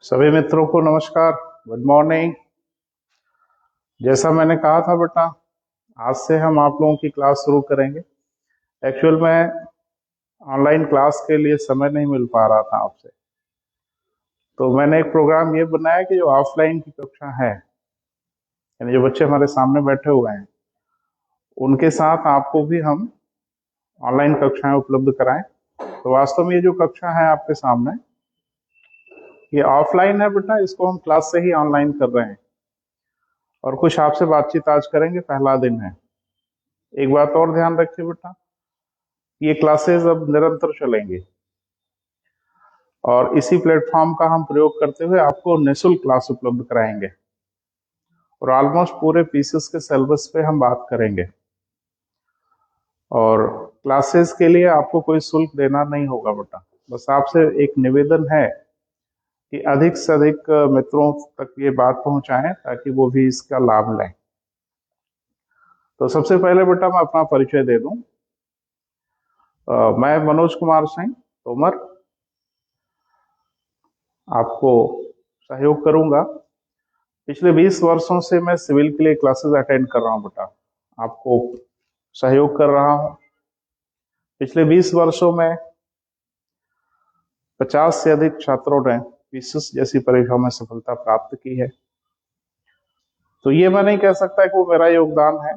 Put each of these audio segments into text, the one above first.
सभी मित्रों को नमस्कार। Good morning. जैसा मैंने कहा था बेटा, आज से हम आप लोगों की क्लास शुरू करेंगे। एक्चुअल में ऑनलाइन क्लास के लिए समय नहीं मिल पा रहा था आपसे, तो मैंने एक प्रोग्राम ये बनाया कि जो ऑफलाइन की कक्षा है, यानी जो बच्चे हमारे सामने बैठे हुए हैं, उनके साथ आपको भी हम ऑनलाइन कक्षाएं उपलब्ध कराएं। तो वास्तव में ये जो कक्षा है आपके सामने, ये ऑफलाइन है बेटा, इसको हम क्लास से ही ऑनलाइन कर रहे हैं और कुछ आपसे बातचीत आज करेंगे। पहला दिन है। एक बात और ध्यान रखिए बेटा, ये क्लासेस अब निरंतर चलेंगी और इसी प्लेटफॉर्म का हम प्रयोग करते हुए आपको निःशुल्क क्लास उपलब्ध कराएंगे और ऑलमोस्ट पूरे पीसेस के सिलेबस पे हम बात करेंगे। और क्लासेस के लिए आपको कोई शुल्क देना नहीं होगा बेटा। बस आपसे एक निवेदन है कि अधिक से अधिक मित्रों तक ये बात पहुंचाएं ताकि वो भी इसका लाभ लें। तो सबसे पहले बेटा मैं अपना परिचय दे दूं। मैं मनोज कुमार सिंह तोमर आपको सहयोग करूंगा। पिछले 20 वर्षों से मैं सिविल के लिए क्लासेस अटेंड कर रहा हूं बेटा, आपको सहयोग कर रहा हूं। पिछले 20 वर्षों में 50 से अधिक छात्रों ने पीसीएस जैसी परीक्षाओं में सफलता प्राप्त की है। तो ये मैं नहीं कह सकता कि वो मेरा योगदान है,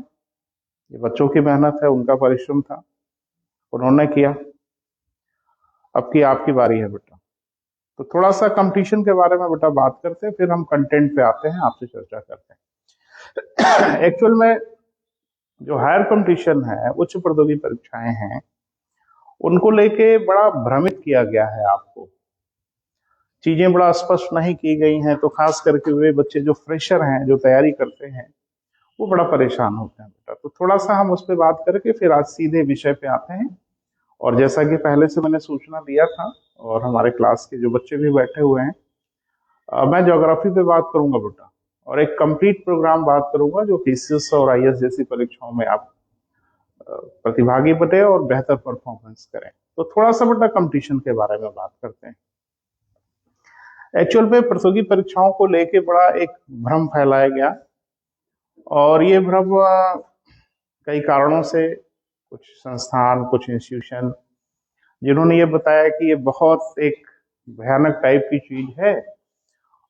ये बच्चों की मेहनत है, उनका परिश्रम था, उन्होंने किया। अब की आपकी बारी है बेटा। तो थोड़ा सा कंपटीशन के बारे में बेटा बात करते हैं, फिर हम कंटेंट पे आते हैं, आपसे चर्चा करते हैं। एक्चुअल में जो हायर कंपटीशन है, उच्च प्रौद्योगिकी परीक्षाएं हैं, उनको लेके बड़ा भ्रमित किया गया है। आपको चीजें बड़ा स्पष्ट नहीं की गई हैं, तो खास करके वे बच्चे जो फ्रेशर हैं, जो तैयारी करते हैं, वो बड़ा परेशान होते हैं बेटा। तो थोड़ा सा हम उस पर बात करके फिर आज सीधे विषय पे आते हैं। और जैसा कि पहले से मैंने सूचना दिया था और हमारे क्लास के जो बच्चे भी बैठे हुए हैं, मैं ज्योग्राफी पे बात करूंगा बेटा और एक कंप्लीट प्रोग्राम बात करूंगा जो पीसीएस और आईएएस जैसी परीक्षाओं में आप प्रतिभागी बने और बेहतर परफॉर्मेंस करें। तो थोड़ा सा बेटा कंपटीशन के बारे में बात करते हैं। एक्चुअल में प्रतियोगी परीक्षाओं को लेके बड़ा एक भ्रम फैलाया गया और ये भ्रम कई कारणों से, कुछ संस्थान, कुछ इंस्टीट्यूशन, जिन्होंने ये बताया कि ये बहुत एक भयानक टाइप की चीज है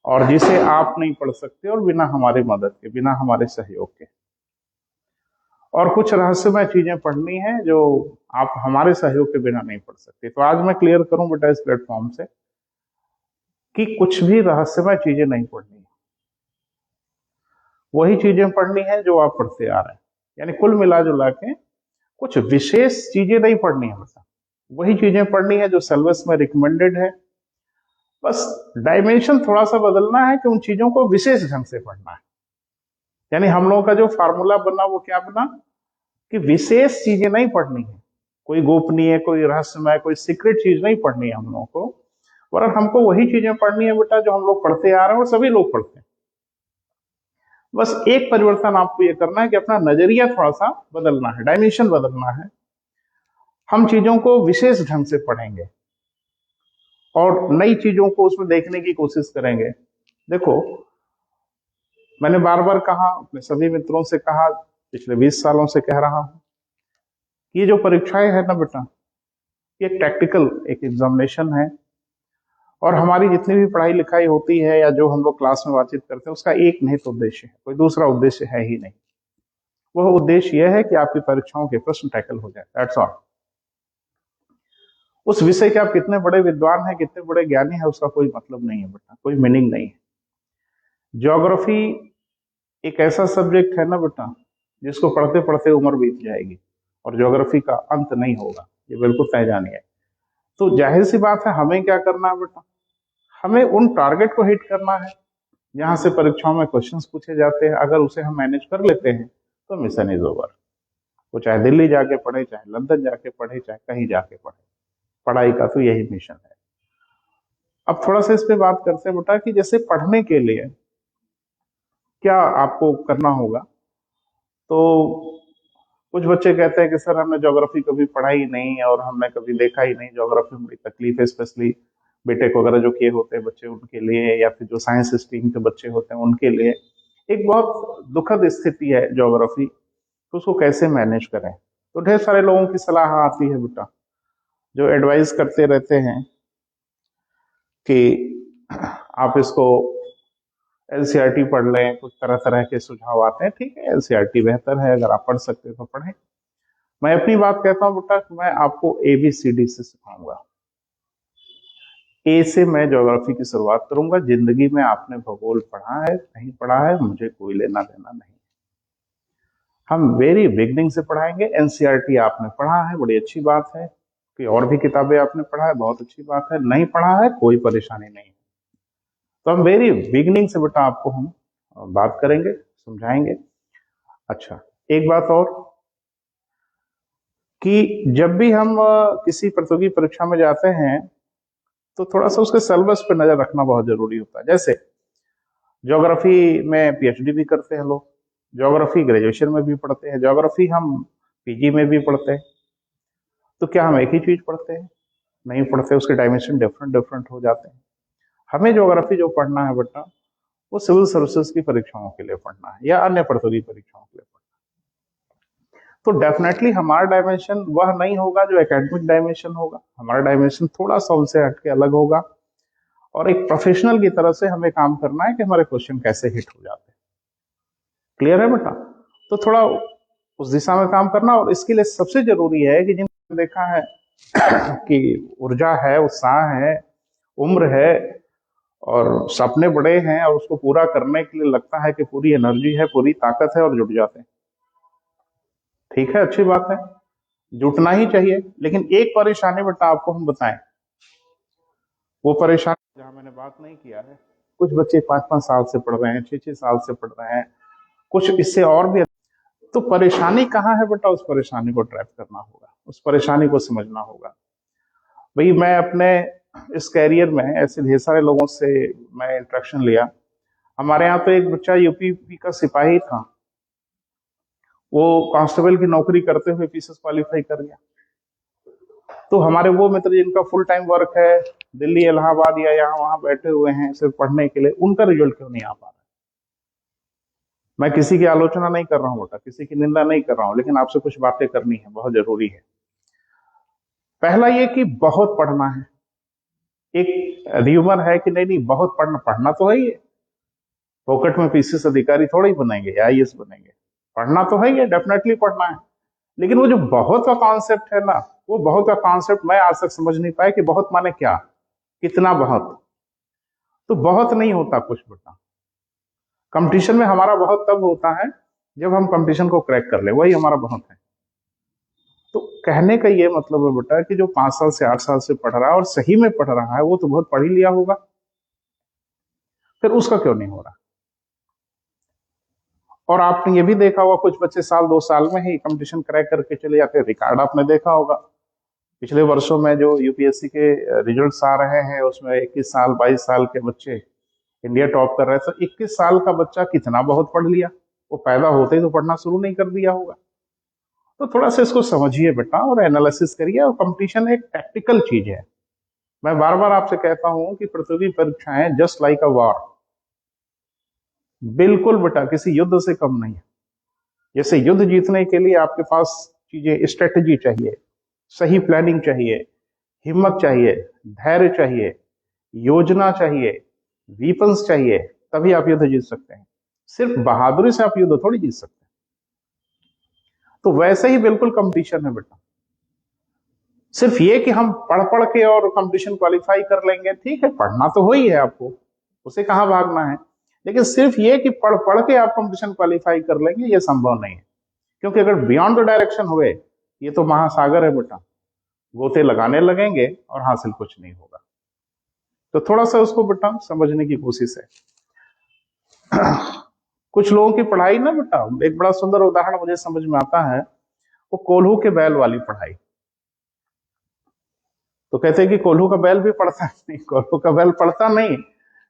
और जिसे आप नहीं पढ़ सकते और बिना हमारी मदद के, बिना हमारे सहयोग के, और कुछ रहस्यमय चीजें पढ़नी है जो आप हमारे सहयोग के बिना नहीं पढ़ सकते। तो आज मैं क्लियर करूं बेटा इस प्लेटफॉर्म से कि कुछ भी रहस्यमय चीजें नहीं पढ़नी है, वही चीजें पढ़नी है जो आप पढ़ते आ रहे हैं। यानी कुल मिला जुला के कुछ विशेष चीजें नहीं पढ़नी है बेटा, वही चीजें पढ़नी है जो सिलेबस में रिकमेंडेड है। बस डायमेंशन थोड़ा सा बदलना है कि उन चीजों को विशेष ढंग से पढ़ना है। यानी हम लोगों का जो फार्मूला बना वो क्या बना कि विशेष चीजें नहीं पढ़नी है, कोई गोपनीय, कोई रहस्यमय, कोई सीक्रेट चीज नहीं पढ़नी है हम लोगों को, वरन हमको वही चीजें पढ़नी है बेटा जो हम लोग पढ़ते आ रहे हैं और सभी लोग पढ़ते हैं। बस एक परिवर्तन आपको ये करना है कि अपना नजरिया थोड़ा सा बदलना है, डायमेंशन बदलना है। हम चीजों को विशेष ढंग से पढ़ेंगे और नई चीजों को उसमें देखने की कोशिश करेंगे। देखो, मैंने बार बार कहा, अपने सभी मित्रों से कहा, पिछले 20 सालों से कह रहा हूं, ये जो परीक्षाएं है ना बेटा, ये प्रैक्टिकल एक एग्जामिनेशन है और हमारी जितनी भी पढ़ाई लिखाई होती है या जो हम लोग क्लास में बातचीत करते हैं, उसका एक निहित उद्देश्य है, कोई दूसरा उद्देश्य है ही नहीं। वह उद्देश्य यह है कि आपकी परीक्षाओं के प्रश्न टैकल हो जाए, दैट्स ऑल। उस विषय के आप कितने बड़े विद्वान हैं, कितने बड़े ज्ञानी हैं, उसका कोई मतलब नहीं है बेटा, कोई मीनिंग नहीं है। ज्योग्राफी एक ऐसा सब्जेक्ट है ना बेटा, जिसको पढ़ते पढ़ते उम्र बीत जाएगी और ज्योग्राफी का अंत नहीं होगा, ये बिल्कुल तय जानिए। तो जाहिर सी बात है, हमें क्या करना है बेटा, हमें उन टारगेट को हिट करना है जहां से परीक्षाओं में क्वेश्चंस पूछे जाते हैं। अगर उसे हम मैनेज कर लेते हैं तो मिशन इज ओवर। वो चाहे दिल्ली जाके पढ़े, चाहे लंदन जाके पढ़े, चाहे कहीं जाके पढ़े, पढ़ाई का तो यही मिशन है। अब थोड़ा सा इस पे बात करते हैं बेटा कि जैसे पढ़ने के लिए क्या आपको करना होगा। तो कुछ बच्चे कहते हैं कि सर हमने ज्योग्राफी कभी पढ़ा ही नहीं और हमने कभी देखा ही नहीं, ज्योग्राफी में बड़ी तकलीफ है, स्पेशली बीटेक वगैरह जो किए होते हैं बच्चे उनके लिए, या फिर जो साइंस स्ट्रीम के बच्चे होते हैं उनके लिए एक बहुत दुखद स्थिति है ज्योग्राफी। तो उसको कैसे मैनेज करें? तो ढेर सारे लोगों की सलाह आती है बेटा, जो एडवाइस करते रहते हैं कि आप इसको एनसीईआरटी पढ़ लें, कुछ तरह तरह के सुझाव आते हैं। ठीक है, एनसीईआरटी बेहतर है, अगर आप पढ़ सकते हैं तो पढ़ें। मैं अपनी बात कहता हूँ बेटा, मैं आपको एबीसीडी से सिखाऊंगा। ए से मैं ज्योग्राफी की शुरुआत करूंगा। जिंदगी में आपने भूगोल पढ़ा है नहीं पढ़ा है, मुझे कोई लेना देना नहीं। हम वेरी बिगनिंग से पढ़ाएंगे। एनसीईआरटी आपने पढ़ा है, बड़ी अच्छी बात है। कि और भी किताबें आपने पढ़ा है, बहुत अच्छी बात है। नहीं पढ़ा है, कोई परेशानी नहीं है। तो हम वेरी बिगनिंग से बेटा आपको हम बात करेंगे, समझाएंगे। अच्छा, एक बात और, कि जब भी हम किसी प्रतियोगी परीक्षा में जाते हैं तो थोड़ा सा उसके सिलेबस पे नजर रखना बहुत जरूरी होता है। जैसे ज्योग्राफी में पीएचडी भी करते हैं लोग, ज्योग्राफी ग्रेजुएशन में भी पढ़ते हैं, ज्योग्राफी हम पीजी में भी पढ़ते हैं। तो क्या हम एक ही चीज पढ़ते हैं? नहीं पढ़ते, उसके डायमेंशन डिफरेंट डिफरेंट हो जाते हैं। हमें ज्योग्राफी जो पढ़ना है बेटा, वो सिविल सर्विसेज की परीक्षाओं के लिए पढ़ना है या अन्य प्रतियोगी परीक्षाओं के लिए पढ़ना है। तो डेफिनेटली हमारा डायमेंशन वह नहीं होगा जो एकेडमिक डायमेंशन होगा। हमारा डायमेंशन थोड़ा सा उनसे हटके अलग होगा, और एक प्रोफेशनल की तरह से हमें काम करना है कि हमारे क्वेश्चन कैसे हिट हो जाते हैं। क्लियर है बेटा? तो थोड़ा उस दिशा में काम करना। और इसके लिए सबसे जरूरी है कि जिनको देखा है कि ऊर्जा है, उत्साह है, उम्र है और सपने बड़े हैं, और उसको पूरा करने के लिए लगता है कि पूरी एनर्जी है, पूरी ताकत है, और जुट जाते हैं। ठीक है, अच्छी बात है, जुटना ही चाहिए। लेकिन एक परेशानी बेटा आपको हम बताएं, वो परेशानी जहां मैंने बात नहीं किया है। कुछ बच्चे 5-5 साल से पढ़ रहे हैं, 6-6 साल से पढ़ रहे हैं, कुछ इससे और भी। तो परेशानी कहाँ है बेटा? उस परेशानी को ट्रैप करना होगा, उस परेशानी को समझना होगा। भाई मैं अपने इस कैरियर में ऐसे ढेर सारे लोगों से मैं इंट्रैक्शन लिया। हमारे यहाँ तो एक बच्चा यूपी का सिपाही था, वो कांस्टेबल की नौकरी करते हुए पीसीएस क्वालिफाई कर गया। तो हमारे वो मित्र जिनका फुल टाइम वर्क है, दिल्ली, इलाहाबाद या यहाँ वहां बैठे हुए हैं सिर्फ पढ़ने के लिए, उनका रिजल्ट क्यों नहीं आ पा रहा? मैं किसी की आलोचना नहीं कर रहा हूँ बेटा, किसी की निंदा नहीं कर रहा हूँ, लेकिन आपसे कुछ बातें करनी है, बहुत जरूरी है। पहला ये कि बहुत पढ़ना है। एक र्यूमर है कि नहीं नहीं बहुत पढ़ना तो है ही है। पॉकेट में पीसीएस अधिकारी थोड़ा ही बनेंगे या आईएएस बनेंगे। पढ़ना तो है ही है, डेफिनेटली पढ़ना है। लेकिन वो जो बहुत का कॉन्सेप्ट है ना, वो बहुत का कॉन्सेप्ट मैं आज तक समझ नहीं पाया कि बहुत माने क्या, कितना बहुत। तो बहुत नहीं होता कुछ बेटा। कंपटीशन में हमारा बहुत तब होता है जब हम कंपटीशन को क्रैक कर ले, वही हमारा बहुत है। तो कहने का ये मतलब है बेटा कि जो 5 साल से 8 साल से पढ़ रहा है और सही में पढ़ रहा है, वो तो बहुत पढ़ ही लिया होगा, फिर उसका क्यों नहीं हो रहा? और आपने ये भी देखा होगा कुछ बच्चे साल 2 साल में ही कंपटीशन क्रैक करके चले जाते हैं। रिकॉर्ड आपने देखा होगा पिछले वर्षों में जो यूपीएससी के रिजल्ट्स आ रहे हैं, उसमें 21 साल 22 साल के बच्चे इंडिया टॉप कर रहे थे। 21 साल का बच्चा कितना बहुत पढ़ लिया, वो पैदा होते ही तो पढ़ना शुरू नहीं कर दिया होगा। तो थोड़ा सा इसको समझिए बेटा और एनालिसिस करिए। और कंपटीशन एक टैक्टिकल चीज है। मैं बार बार आपसे कहता हूं कि प्रतियोगी परीक्षाएं जस्ट लाइक अ वॉर, बिल्कुल बेटा किसी युद्ध से कम नहीं है। जैसे युद्ध जीतने के लिए आपके पास चीजें, स्ट्रेटेजी चाहिए, सही प्लानिंग चाहिए, हिम्मत चाहिए, धैर्य चाहिए, योजना चाहिए, वीपन्स चाहिए, तभी आप युद्ध जीत सकते हैं। सिर्फ बहादुरी से आप युद्ध थोड़ी जीत सकते हैं। तो वैसे ही बिल्कुल कंपटीशन है बेटा। सिर्फ ये कि हम पढ़ पढ़ के और कंपटीशन क्वालिफाई कर लेंगे, ठीक है, पढ़ना तो हो ही है आपको, उसे कहाँ भागना है। लेकिन सिर्फ ये कि पढ़ पढ़ के आप कंपटीशन क्वालिफाई कर लेंगे, ये संभव नहीं है। क्योंकि अगर बियॉन्ड द डायरेक्शन हुए, ये तो महासागर है बेटा, गोते लगाने लगेंगे और हासिल कुछ नहीं होगा। तो थोड़ा सा उसको बेटा समझने की कोशिश है। कुछ लोगों की पढ़ाई ना बेटा, एक बड़ा सुंदर उदाहरण मुझे समझ में आता है, वो कोल्हू के बैल वाली पढ़ाई। तो कहते हैं कि कोल्हू का बैल भी पढ़ता है, नहीं, कोल्हू का बैल पढ़ता नहीं,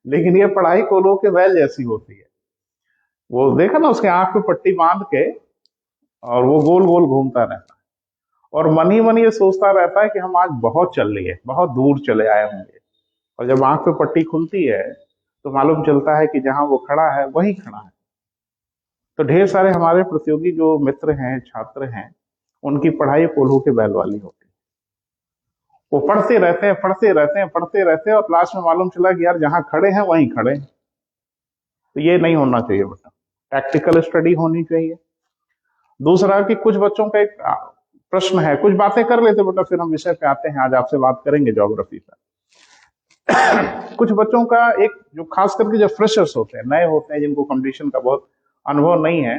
लेकिन ये पढ़ाई कोल्हू के बैल जैसी होती है। वो देखा ना, उसके आंख पे पट्टी बांध के और वो गोल गोल घूमता रहता है, और मन ही मन ये सोचता रहता है कि हम आज बहुत चल लिए, बहुत दूर चले आए होंगे। और जब आंख पे पट्टी खुलती है तो मालूम चलता है कि जहां वो खड़ा है वही खड़ा है। तो ढेर सारे हमारे प्रतियोगी जो मित्र हैं, छात्र हैं, उनकी पढ़ाई कोल्हू के बैल वाली होती है। वो पढ़ते रहते हैं, पढ़ते रहते हैं, पढ़ते रहते हैं, और लास्ट में मालूम चला कि यार जहां खड़े हैं वहीं खड़े हैं। तो ये नहीं होना चाहिए बेटा, टैक्टिकल स्टडी होनी चाहिए। दूसरा कि कुछ बच्चों का एक प्रश्न है, कुछ बातें कर लेते बेटा, फिर हम विषय पे आते हैं। आज आपसे बात करेंगे ज्योग्राफी पर। कुछ बच्चों का एक जो खास करके जो फ्रेशर्स होते हैं, नए होते हैं, जिनको कंपटीशन का बहुत अनुभव नहीं है,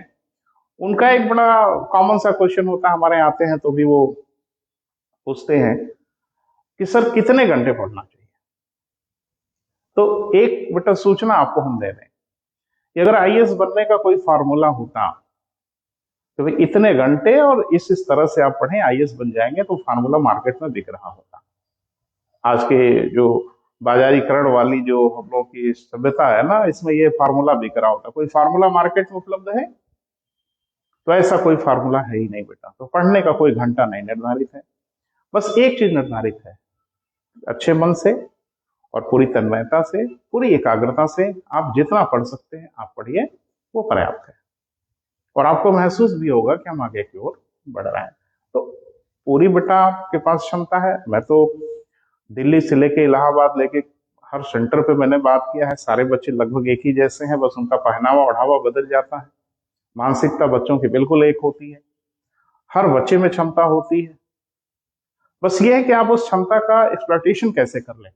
उनका एक बड़ा कॉमन सा क्वेश्चन होता है, हमारे यहाँ आते हैं तो भी वो पूछते हैं कि सर कितने घंटे पढ़ना चाहिए। तो एक बेटा सूचना आपको हम दे दें कि अगर आईएएस बनने का कोई फार्मूला होता तो भाई इतने घंटे और इस तरह से आप पढ़ें आईएएस बन जाएंगे, तो फार्मूला मार्केट में बिक रहा होता। आज के जो बाजारीकरण वाली जो हम लोग की सभ्यता है ना, इसमें ये फार्मूला बिक रहा होता। कोई फार्मूला मार्केट में उपलब्ध है? तो ऐसा कोई फार्मूला है ही नहीं बेटा। तो पढ़ने का कोई घंटा नहीं निर्धारित है, बस एक चीज निर्धारित है, अच्छे मन से और पूरी तन्मयता से, पूरी एकाग्रता से आप जितना पढ़ सकते हैं आप पढ़िए, वो पर्याप्त है। और आपको महसूस भी होगा कि हम आगे की ओर बढ़ रहे हैं। तो पूरी बेटा आपके पास क्षमता है। मैं तो दिल्ली से लेके इलाहाबाद लेके हर सेंटर पे मैंने बात किया है, सारे बच्चे लगभग एक ही जैसे हैं, बस उनका पहनावा ओढ़ावा बदल जाता है। मानसिकता बच्चों की बिल्कुल एक होती है, हर बच्चे में क्षमता होती है। बस ये है कि आप उस क्षमता का एक्सप्लॉयटेशन कैसे कर लें,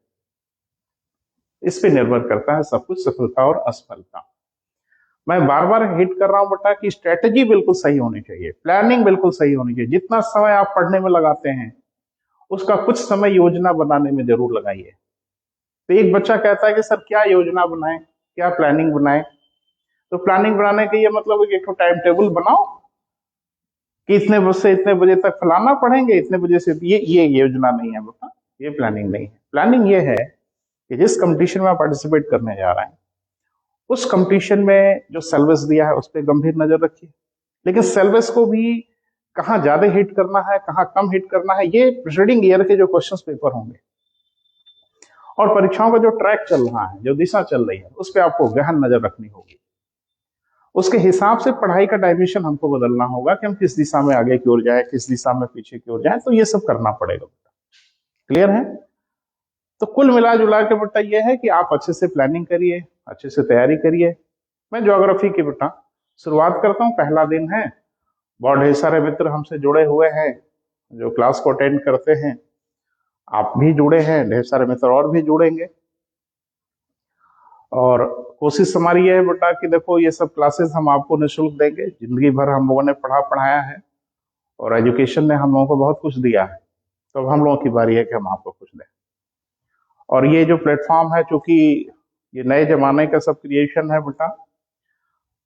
इस पे निर्भर करता है सब कुछ, सफलता और असफलता। मैं बार बार हिट कर रहा हूं बेटा कि स्ट्रेटेजी बिल्कुल सही होनी चाहिए, प्लानिंग बिल्कुल सही होनी चाहिए। जितना समय आप पढ़ने में लगाते हैं उसका कुछ समय योजना बनाने में जरूर लगाइए। तो एक बच्चा कहता है कि सर क्या योजना बनाएं, क्या प्लानिंग बनाएं? तो प्लानिंग बनाने का ये मतलब है कि एक टाइम टेबल बनाओ कि इतने बजे से इतने बजे तक फलाना पढ़ेंगे, इतने बजे से ये योजना नहीं है बेटा, ये प्लानिंग नहीं है। प्लानिंग ये है कि जिस कंपटीशन में आप पार्टिसिपेट करने जा रहे हैं उस कंपटीशन में जो सिलेबस दिया है उस पर गंभीर नजर रखिए, लेकिन सिलेबस को भी कहाँ ज्यादा हिट करना है, कहाँ कम हिट करना है, ये प्रीसीडिंग ईयर के जो क्वेश्चन पेपर होंगे और परीक्षाओं का जो ट्रैक चल रहा है, जो दिशा चल रही है, उस पर आपको गहन नजर रखनी होगी। उसके हिसाब से पढ़ाई का डायमेंशन हमको बदलना होगा कि हम किस दिशा में आगे की ओर जाए, किस दिशा में पीछे की ओर जाए। तो ये सब करना पड़ेगा। क्लियर है? तो कुल मिला जुला के बेटा ये है कि आप अच्छे से प्लानिंग करिए, अच्छे से तैयारी करिए। मैं ज्योग्राफी की बेटा शुरुआत करता हूँ, पहला दिन है, बहुत ढेर सारे मित्र हमसे जुड़े हुए हैं जो क्लास को अटेंड करते हैं, आप भी जुड़े हैं, ढेर सारे मित्र और भी जुड़ेंगे। और कोशिश हमारी ये है बेटा कि देखो ये सब क्लासेस हम आपको निःशुल्क देंगे। जिंदगी भर हम लोगों ने पढ़ाया है और एजुकेशन ने हम लोगों को बहुत कुछ दिया है, तो अब हम लोगों की बारी है कि हम आपको कुछ दें। और ये जो प्लेटफॉर्म है, चूंकि ये नए जमाने का सब क्रिएशन है बेटा,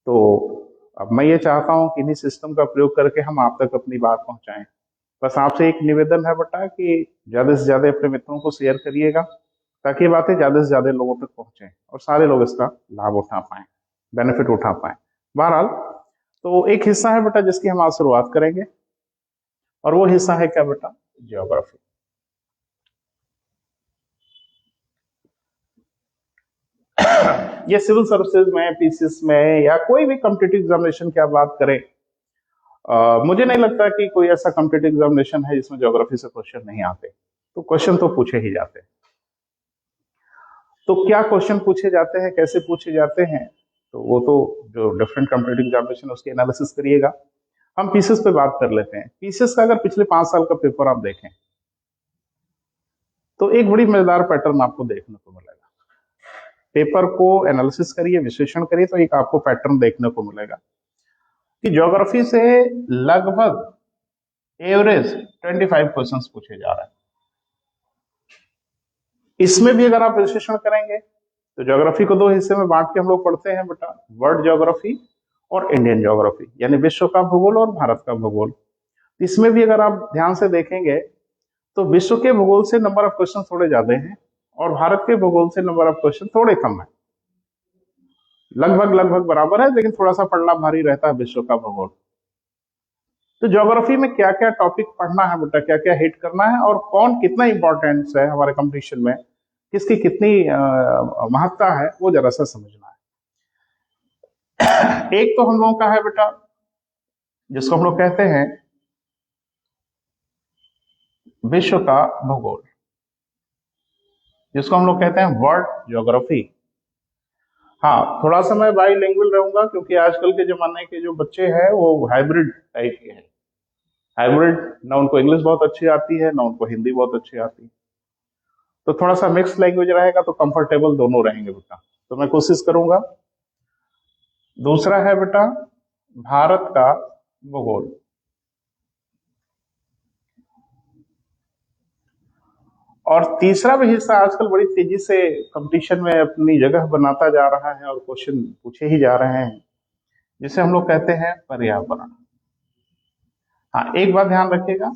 तो अब मैं ये चाहता हूँ कि इन्हीं सिस्टम का प्रयोग करके हम आप तक अपनी बात पहुंचाएं। बस आपसे एक निवेदन है बेटा कि ज्यादा से ज्यादा अपने मित्रों को शेयर करिएगा, ताकि ये बातें ज्यादा से ज्यादा लोगों तक पहुंचे और सारे लोग इसका लाभ उठा पाए, बेनिफिट उठा पाए। बहरहाल, तो एक हिस्सा है बेटा जिसकी हम आज शुरुआत करेंगे, और वो हिस्सा है क्या बेटा? ज्योग्राफी। ये सिविल सर्विसेज में, पीसीएस में, या कोई भी कॉम्पिटिटिव एग्जामिनेशन की आप बात करें, मुझे नहीं लगता कि कोई ऐसा कॉम्पिटिटिव एग्जामिनेशन है जिसमें ज्योग्राफी से क्वेश्चन नहीं आते। तो क्वेश्चन तो पूछे ही जाते हैं। तो क्या क्वेश्चन पूछे जाते हैं, कैसे पूछे जाते हैं, तो वो तो जो डिफरेंट कॉम्पिटिटिव एग्जामिनेशन उसके एनालिसिस करिएगा। हम पीसीएस पे बात कर लेते हैं। पीसीएस का अगर पिछले 5 साल का पेपर आप देखें तो एक बड़ी मजेदार पैटर्न आपको देखने को मिलेगा। पेपर को एनालिसिस करिए, विश्लेषण करिए, तो एक आपको पैटर्न देखने को मिलेगा कि ज्योग्राफी से लगभग एवरेज 25 क्वेश्चंस पूछे जा रहे हैं। इसमें भी अगर आप विश्लेषण करेंगे तो ज्योग्राफी को 2 हिस्से में बांट के हम लोग पढ़ते हैं बेटा, वर्ल्ड ज्योग्राफी और इंडियन ज्योग्राफी, यानी विश्व का भूगोल और भारत का भूगोल। इसमें भी अगर आप ध्यान से देखेंगे तो विश्व के भूगोल से नंबर ऑफ क्वेश्चन थोड़े ज्यादा हैं और भारत के भूगोल से नंबर ऑफ क्वेश्चन थोड़े कम है। लगभग लगभग बराबर है, लेकिन थोड़ा सा पढ़ना भारी रहता है विश्व का भूगोल। तो ज्योग्राफी में क्या क्या टॉपिक पढ़ना है बेटा, क्या क्या हिट करना है और कौन कितना इंपॉर्टेंस है हमारे कंपटीशन में, किसकी कितनी महत्ता है वो जरा सा समझना है। एक तो हम लोगों का है बेटा जिसको हम लोग कहते हैं विश्व का भूगोल, जिसको हम लोग कहते हैं वर्ल्ड ज्योग्राफी। हाँ, थोड़ा सा मैं बाई लैंग्वेज रहूंगा क्योंकि आजकल के जमाने के जो बच्चे हैं वो हाइब्रिड टाइप के हैं। हाइब्रिड, ना उनको इंग्लिश बहुत अच्छी आती है ना उनको हिंदी बहुत अच्छी आती है, तो थोड़ा सा मिक्स लैंग्वेज रहेगा तो कंफर्टेबल दोनों रहेंगे बेटा। तो मैं कोशिश करूंगा। दूसरा है बेटा भारत का भूगोल। और तीसरा भी हिस्सा आजकल बड़ी तेजी से कंपटीशन में अपनी जगह बनाता जा रहा है और क्वेश्चन पूछे ही जा रहे हैं, जिसे हम लोग कहते हैं पर्यावरण। हाँ, एक बात ध्यान रखिएगा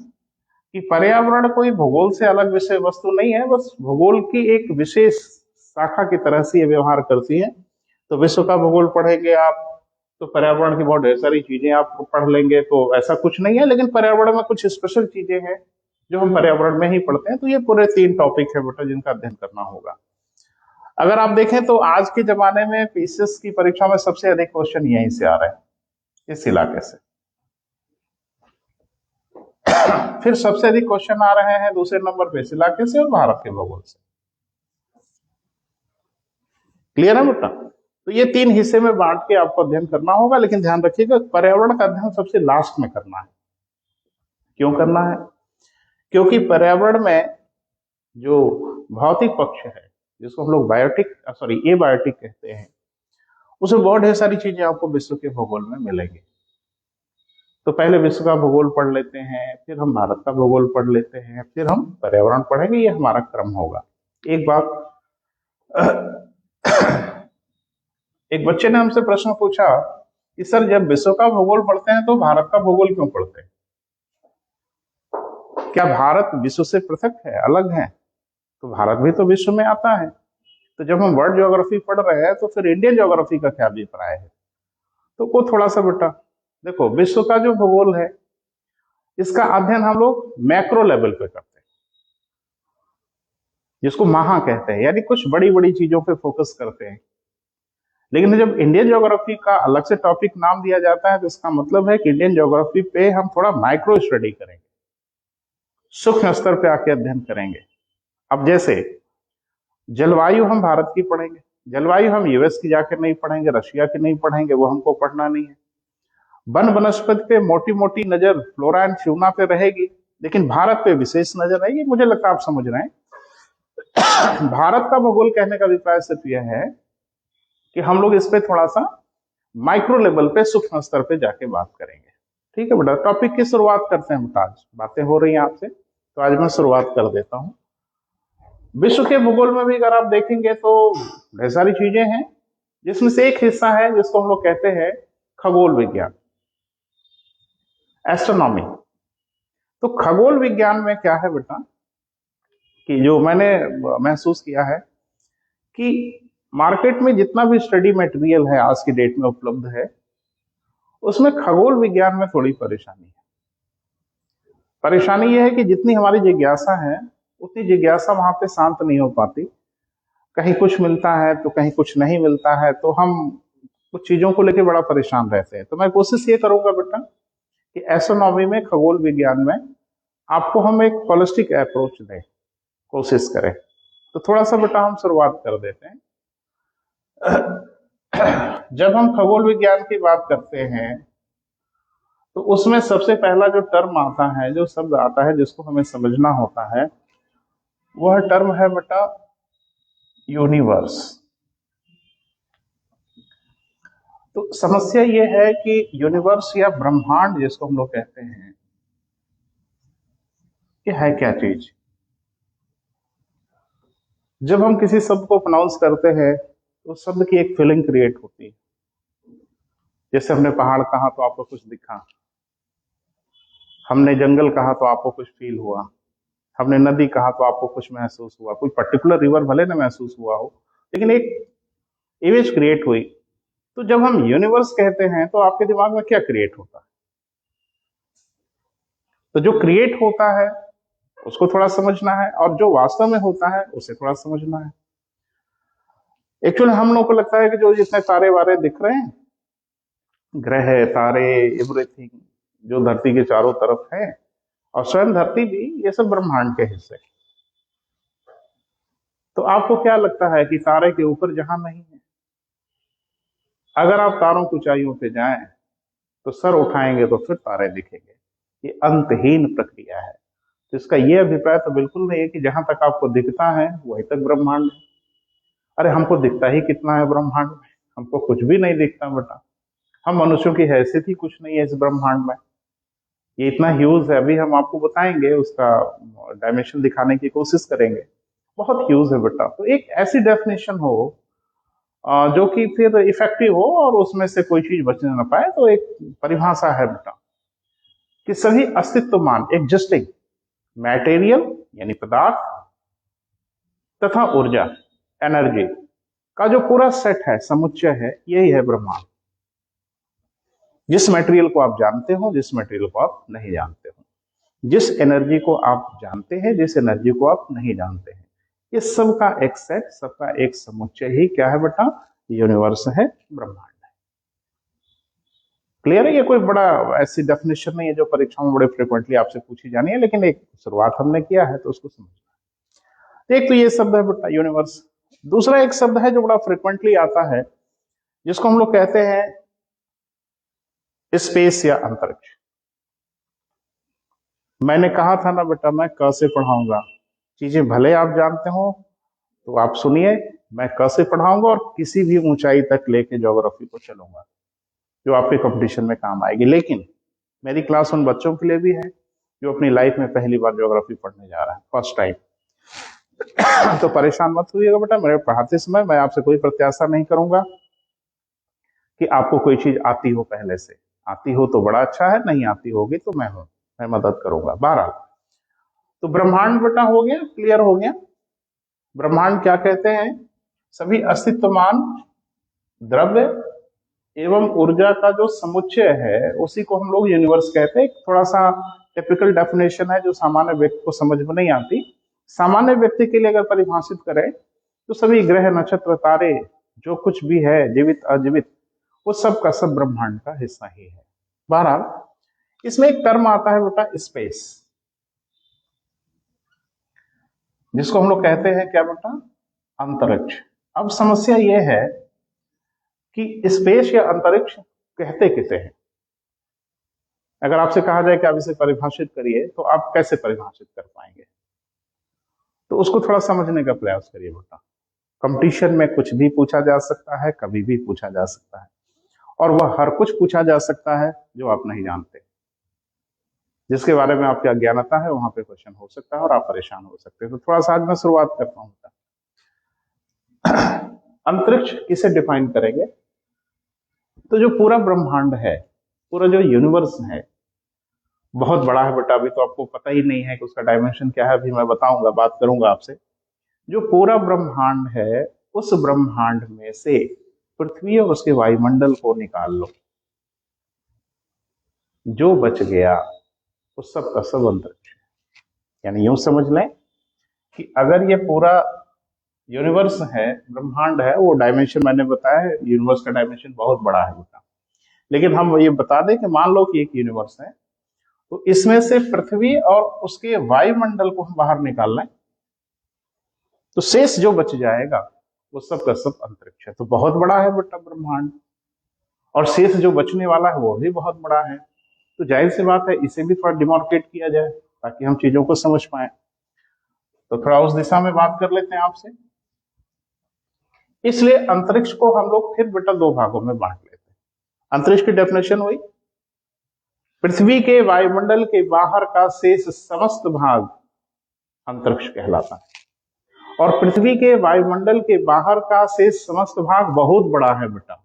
कि पर्यावरण कोई भूगोल से अलग विषय वस्तु नहीं है, बस भूगोल की एक विशेष शाखा की तरह से ये व्यवहार करती है। तो विश्व का भूगोल पढ़ेंगे आप तो पर्यावरण की बहुत ढेर सारी चीजें आप पढ़ लेंगे, तो ऐसा कुछ नहीं है, लेकिन पर्यावरण में कुछ स्पेशल चीजें हैं जो हम पर्यावरण में ही पढ़ते हैं। तो ये पूरे 3 टॉपिक है बेटा जिनका अध्ययन करना होगा। अगर आप देखें तो आज के जमाने में पीसीएस की परीक्षा में सबसे अधिक क्वेश्चन यहीं से आ रहे हैं, इस इलाके से। फिर सबसे अधिक क्वेश्चन आ रहे हैं दूसरे नंबर पे इस इलाके से और भारत के भूगोल से। क्लियर है बेटा? तो ये 3 हिस्से में बांट के आपको अध्ययन करना होगा, लेकिन ध्यान रखिएगा पर्यावरण का अध्ययन सबसे लास्ट में करना है। क्यों करना है? क्योंकि पर्यावरण में जो भौतिक पक्ष है जिसको हम लोग बायोटिक एबायोटिक कहते हैं, उसमें बहुत ढेर सारी चीजें आपको विश्व के भूगोल में मिलेंगी। तो पहले विश्व का भूगोल पढ़ लेते हैं, फिर हम भारत का भूगोल पढ़ लेते हैं, फिर हम पर्यावरण पढ़ेंगे। ये हमारा क्रम होगा। एक बात, एक बच्चे ने हमसे प्रश्न पूछा कि सर जब विश्व का भूगोल पढ़ते हैं तो भारत का भूगोल क्यों पढ़ते हैं? क्या भारत विश्व से पृथक है, अलग है? तो भारत भी तो विश्व में आता है। तो जब हम वर्ल्ड ज्योग्राफी पढ़ रहे हैं तो फिर इंडियन ज्योग्राफी का क्या अभिप्राय है? तो वो थोड़ा सा बेटा देखो, विश्व का जो भूगोल है इसका अध्ययन हम लोग मैक्रो लेवल पे करते हैं, जिसको महा कहते हैं, यानी कुछ बड़ी बड़ी चीजों पे फोकस करते हैं। लेकिन जब इंडियन ज्योग्राफी का अलग से टॉपिक नाम दिया जाता है तो इसका मतलब है कि इंडियन ज्योग्राफी पे हम थोड़ा माइक्रो स्टडी करेंगे, सूक्ष्म स्तर पे आके अध्ययन करेंगे। अब जैसे जलवायु हम भारत की पढ़ेंगे, जलवायु हम यूएस की जाकर नहीं पढ़ेंगे, रशिया की नहीं पढ़ेंगे, वो हमको पढ़ना नहीं है। वन वनस्पति पे मोटी मोटी नजर फ्लोरा एंड फ्यूना पे रहेगी, लेकिन भारत पे विशेष नजर रहेगी। मुझे लगता है आप समझ रहे हैं। भारत का भूगोल कहने का अभिप्राय सिर्फ यह है कि हम लोग इस पे थोड़ा सा माइक्रो लेवल पे, सूक्ष्म स्तर पे जाके बात करेंगे। ठीक है बेटा, टॉपिक की शुरुआत करते हैं बेटा। आज बातें हो रही हैं आपसे तो आज मैं शुरुआत कर देता हूं। विश्व के भूगोल में भी अगर आप देखेंगे तो ढेर सारी चीजें हैं, जिसमें से एक हिस्सा है जिसको हम लोग कहते हैं खगोल विज्ञान, एस्ट्रोनॉमी। तो खगोल विज्ञान में क्या है बेटा कि जो मैंने महसूस किया है कि मार्केट में जितना भी स्टडी मटेरियल है आज की डेट में उपलब्ध है, उसमें खगोल विज्ञान में थोड़ी परेशानी है। परेशानी यह है कि जितनी हमारी जिज्ञासा है उतनी जिज्ञासा वहां पे शांत नहीं हो पाती। कहीं कुछ मिलता है तो कहीं कुछ नहीं मिलता है, तो हम कुछ चीजों को लेकर बड़ा परेशान रहते हैं। तो मैं कोशिश ये करूंगा बेटा कि एस्ट्रोनॉमी में, खगोल विज्ञान में आपको हम एक होलिस्टिक अप्रोच दें, कोशिश करें। तो थोड़ा सा बेटा हम शुरुआत कर देते हैं। जब हम खगोल विज्ञान की बात करते हैं तो उसमें सबसे पहला जो टर्म आता है, जो शब्द आता है जिसको हमें समझना होता है, वह टर्म है बेटा यूनिवर्स। तो समस्या ये है कि यूनिवर्स या ब्रह्मांड जिसको हम लोग कहते हैं, कि है क्या चीज। जब हम किसी शब्द को प्रोनाउंस करते हैं तो उस शब्द की एक फीलिंग क्रिएट होती है। जैसे हमने पहाड़ कहा तो आपको कुछ दिखा, हमने जंगल कहा तो आपको कुछ फील हुआ, हमने नदी कहा तो आपको कुछ महसूस हुआ। कोई पर्टिकुलर रिवर भले ना महसूस हुआ हो, लेकिन एक इमेज क्रिएट हुई। तो जब हम यूनिवर्स कहते हैं तो आपके दिमाग में क्या क्रिएट होता है? तो जो क्रिएट होता है उसको थोड़ा समझना है, और जो वास्तव में होता है उसे थोड़ा समझना है। एक्चुअली हम लोग को लगता है कि जो जितने तारे वारे दिख रहे हैं, ग्रह तारे एवरीथिंग जो धरती के चारों तरफ है, और स्वयं धरती भी, ये सब ब्रह्मांड के हिस्से। तो आपको क्या लगता है कि तारे के ऊपर जहां नहीं है, अगर आप तारों की ऊंचाइयों पे जाएं तो सर उठाएंगे तो फिर तारे दिखेंगे। ये अंतहीन प्रक्रिया है। तो इसका ये अभिप्राय तो बिल्कुल नहीं है कि जहां तक आपको दिखता है वहीं तक ब्रह्मांड है। अरे हमको दिखता ही कितना है ब्रह्मांड में, हमको कुछ भी नहीं दिखता बेटा। हम मनुष्यों की हैसियत ही कुछ नहीं है इस ब्रह्मांड में। ये इतना ह्यूज है, अभी हम आपको बताएंगे, उसका डायमेंशन दिखाने की कोशिश करेंगे। बहुत ह्यूज है बेटा। तो एक ऐसी डेफिनेशन हो जो कि फिर इफेक्टिव हो और उसमें से कोई चीज बचने ना पाए, तो एक परिभाषा है बेटा कि सभी अस्तित्वमान एग्जिस्टिंग मैटेरियल यानी पदार्थ तथा ऊर्जा एनर्जी का जो पूरा सेट है, समुच्चय है, यही है ब्रह्मांड। जिस मटेरियल को आप जानते हो, जिस मटेरियल को आप नहीं जानते हो, जिस एनर्जी को आप जानते हैं, जिस एनर्जी को आप नहीं जानते हैं, ये सब का एक सेट, सबका एक समुच्चय ही क्या है बेटा? यूनिवर्स है, ब्रह्मांड है। क्लियर है? ये कोई बड़ा ऐसी डेफिनेशन नहीं है जो परीक्षाओं में बड़े फ्रिक्वेंटली आपसे पूछी जानी है, लेकिन एक शुरुआत हमने किया है तो उसको समझना। एक तो ये शब्द है बेटा यूनिवर्स। दूसरा एक शब्द है जो बड़ा फ्रिक्वेंटली आता है, जिसको हम लोग कहते हैं स्पेस या अंतरिक्ष। मैंने कहा था ना बेटा, मैं क से पढ़ाऊंगा। चीजें भले आप जानते हो तो आप सुनिए, मैं क से पढ़ाऊंगा और किसी भी ऊंचाई तक लेके ज्योग्राफी को चलूंगा जो आपके कंपटीशन में काम आएगी। लेकिन मेरी क्लास उन बच्चों के लिए भी है जो अपनी लाइफ में पहली बार ज्योग्राफी पढ़ने जा रहा है, फर्स्ट टाइम। तो परेशान मत होइएगा बेटा, मेरे पढ़ाते समय मैं आपसे कोई प्रत्याशा नहीं करूंगा कि आपको कोई चीज आती हो पहले से। आती हो तो बड़ा अच्छा है, नहीं आती होगी तो मैं मदद करूंगा। बहरहाल, तो ब्रह्मांड बेटा हो गया, क्लियर हो गया। ब्रह्मांड क्या कहते हैं? सभी अस्तित्वमान द्रव्य एवं ऊर्जा का जो समुच्चय है, उसी को हम लोग यूनिवर्स कहते हैं। थोड़ा सा टिपिकल डेफिनेशन है जो सामान्य व्यक्ति को समझ में नहीं आती। सामान्य व्यक्ति के लिए अगर परिभाषित करें तो सभी ग्रह नक्षत्र तारे जो कुछ भी है, जीवित अजीवित, वो सब का सब ब्रह्मांड का हिस्सा ही है। बहरहाल, इसमें एक टर्म आता है बेटा स्पेस, जिसको हम लोग कहते हैं क्या बेटा? अंतरिक्ष। अब समस्या यह है कि स्पेस या अंतरिक्ष कहते किसे हैं? अगर आपसे कहा जाए कि आप इसे परिभाषित करिए तो आप कैसे परिभाषित कर पाएंगे? तो उसको थोड़ा समझने का प्रयास करिए बेटा। कंपटीशन में कुछ भी पूछा जा सकता है, कभी भी पूछा जा सकता है, और वह हर कुछ पूछा जा सकता है जो आप नहीं जानते। जिसके बारे में आपकी अज्ञानता है वहां पे क्वेश्चन हो सकता है और आप परेशान हो सकते हैं। तो थोड़ा सा आज मैं शुरुआत करता हूं। अंतरिक्ष किसे डिफाइन करेंगे? तो जो पूरा ब्रह्मांड है, पूरा जो यूनिवर्स है, बहुत बड़ा है बेटा। अभी तो आपको पता ही नहीं है कि उसका डायमेंशन क्या है, अभी मैं बताऊंगा, बात करूंगा आपसे। जो पूरा ब्रह्मांड है, उस ब्रह्मांड में से पृथ्वी और उसके वायुमंडल को निकाल लो, जो बच गया उस सब का सब अंतरिक्ष है। यानी यूं समझ लें कि अगर ये पूरा यूनिवर्स है, ब्रह्मांड है, वो डायमेंशन मैंने बताया है, यूनिवर्स का डायमेंशन बहुत बड़ा है बेटा। लेकिन हम ये बता दें कि मान लो कि एक यूनिवर्स है, तो इसमें से पृथ्वी और उसके वायुमंडल को हम बाहर निकाल लें तो शेष जो बच जाएगा वो सब का सब अंतरिक्ष है। तो बहुत बड़ा है बेटा ब्रह्मांड, और शेष जो बचने वाला है वो भी बहुत बड़ा है। तो जाहिर सी बात है, इसे भी थोड़ा डिमार्केट किया जाए ताकि हम चीजों को समझ पाए। तो थोड़ा उस दिशा में बात कर लेते हैं आपसे। इसलिए अंतरिक्ष को हम लोग फिर बेटा दो भागों में बांट लेते हैं। अंतरिक्ष की डेफिनेशन हुई, पृथ्वी के वायुमंडल के बाहर का शेष समस्त भाग अंतरिक्ष कहलाता है, और पृथ्वी के वायुमंडल के बाहर का शेष समस्त भाग बहुत बड़ा है बेटा।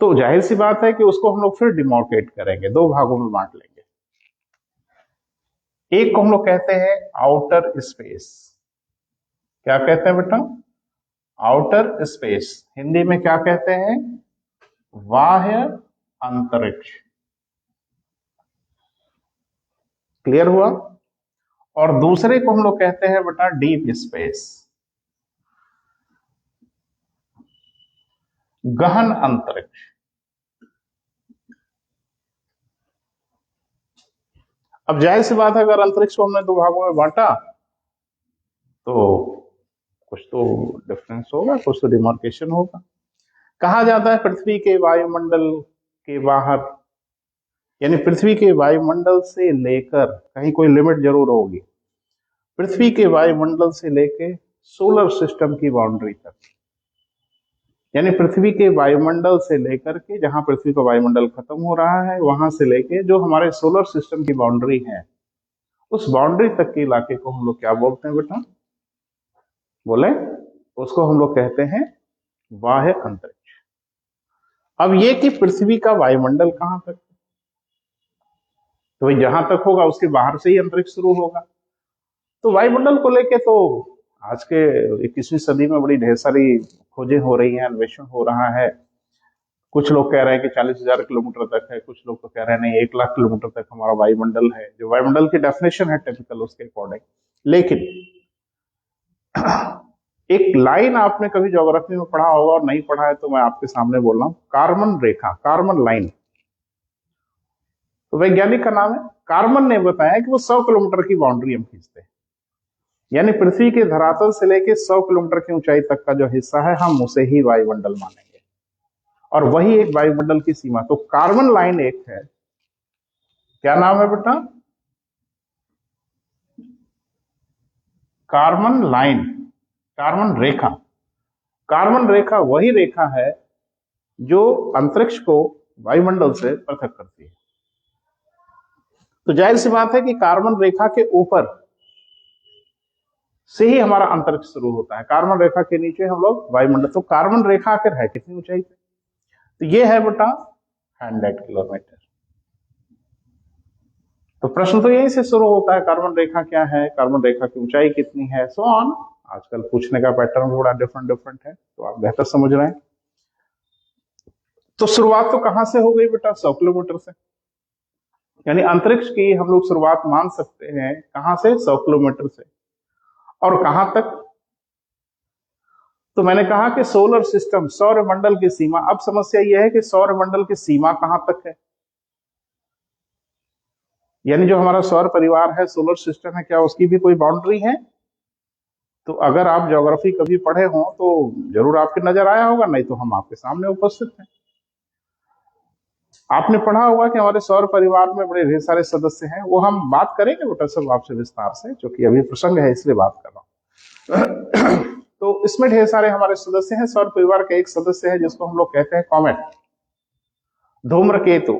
तो जाहिर सी बात है कि उसको हम लोग फिर डिमार्केट करेंगे, दो भागों में बांट लेंगे। एक को हम लोग कहते हैं आउटर स्पेस। क्या कहते हैं बेटा? Outer space. हिंदी में क्या कहते हैं? बाह्य अंतरिक्ष। क्लियर हुआ? और दूसरे को हम लोग कहते हैं बेटा डीप स्पेस, गहन अंतरिक्ष। अब जाहिर सी बात है, अगर अंतरिक्ष को हमने दो भागों में बांटा तो कुछ तो डिफरेंस होगा, कुछ तो डिमार्केशन होगा। कहा जाता है पृथ्वी के वायुमंडल के बाहर, यानी पृथ्वी के वायुमंडल से लेकर, कहीं कोई लिमिट जरूर होगी, पृथ्वी के वायुमंडल से लेकर सोलर सिस्टम की बाउंड्री तक, यानी पृथ्वी के वायुमंडल से लेकर के जहां पृथ्वी का वायुमंडल खत्म हो रहा है, वहां से लेके जो हमारे सोलर सिस्टम की बाउंड्री है, उस बाउंड्री तक के इलाके को हम लोग क्या बोलते हैं बेटा? बोले, उसको हम लोग कहते हैं बाह्य अंतरिक्ष। अब ये कि पृथ्वी का वायुमंडल कहां तक, तो भाई जहां तक होगा उसके बाहर से ही अंतरिक्ष शुरू होगा। तो वायुमंडल को लेके तो आज के 21वीं सदी में बड़ी ढेर सारी खोजें हो रही हैं, अन्वेषण हो रहा है। कुछ लोग कह रहे हैं कि 40,000 किलोमीटर तक है, कुछ लोग तो कह रहे हैं नहीं 1 लाख किलोमीटर तक हमारा वायुमंडल है, जो वायुमंडल की डेफिनेशन है टिपिकल उसके अकॉर्डिंग। लेकिन एक लाइन आपने कभी ज्योग्राफी में पढ़ा होगा और नहीं पढ़ा है तो मैं आपके सामने बोल रहा हूं, कार्मन रेखा, कार्मन लाइन। तो वैज्ञानिक का नाम है कार्मन ने बताया कि वो 100 किलोमीटर की बाउंड्री हम खींचते हैं, यानी पृथ्वी के धरातल से लेकर 100 किलोमीटर की ऊंचाई तक का जो हिस्सा है हम उसे ही वायुमंडल मानेंगे, और वही एक वायुमंडल की सीमा। तो कार्बन लाइन एक है, क्या नाम है बेटा? कार्बन लाइन, कार्बन रेखा। कार्बन रेखा वही रेखा है जो अंतरिक्ष को वायुमंडल से पृथक करती है। तो जाहिर सी बात है कि कार्बन रेखा के ऊपर से ही हमारा अंतरिक्ष शुरू होता है, कार्बन रेखा के नीचे हम लोग वायुमंडल। तो कार्बन रेखा आखिर है कितनी ऊंचाई पे? तो ये है बेटा 100 किलोमीटर। तो प्रश्न तो यहीं से शुरू होता है, कार्बन रेखा क्या है, कार्बन रेखा की ऊंचाई कितनी है, सो ऑन। आजकल पूछने का पैटर्न थोड़ा डिफरेंट डिफरेंट है, तो आप बेहतर समझ रहे हैं। तो शुरुआत तो कहां से हो गई बेटा? 100 किलोमीटर से, यानी अंतरिक्ष की हम लोग शुरुआत मान सकते हैं कहां से? 100 किलोमीटर से। और कहां तक? तो मैंने कहा कि सोलर सिस्टम, सौर मंडल की सीमा। अब समस्या यह है कि सौर मंडल की सीमा कहां तक है, यानी जो हमारा सौर परिवार है, सोलर सिस्टम है, क्या उसकी भी कोई बाउंड्री है? तो अगर आप ज्योग्राफी कभी पढ़े हो तो जरूर आपके नजर आया होगा, नहीं तो हम आपके सामने उपस्थित हैं। आपने पढ़ा होगा कि हमारे सौर परिवार में बड़े ढेर सारे सदस्य हैं, वो हम बात करेंगे बेटा सब आपसे विस्तार से, क्योंकि अभी प्रसंग है इसलिए बात कर रहा हूं। तो इसमें ढेर सारे हमारे सदस्य हैं। सौर परिवार का एक सदस्य है जिसको हम लोग कहते हैं कॉमेट, धूम्रकेतु।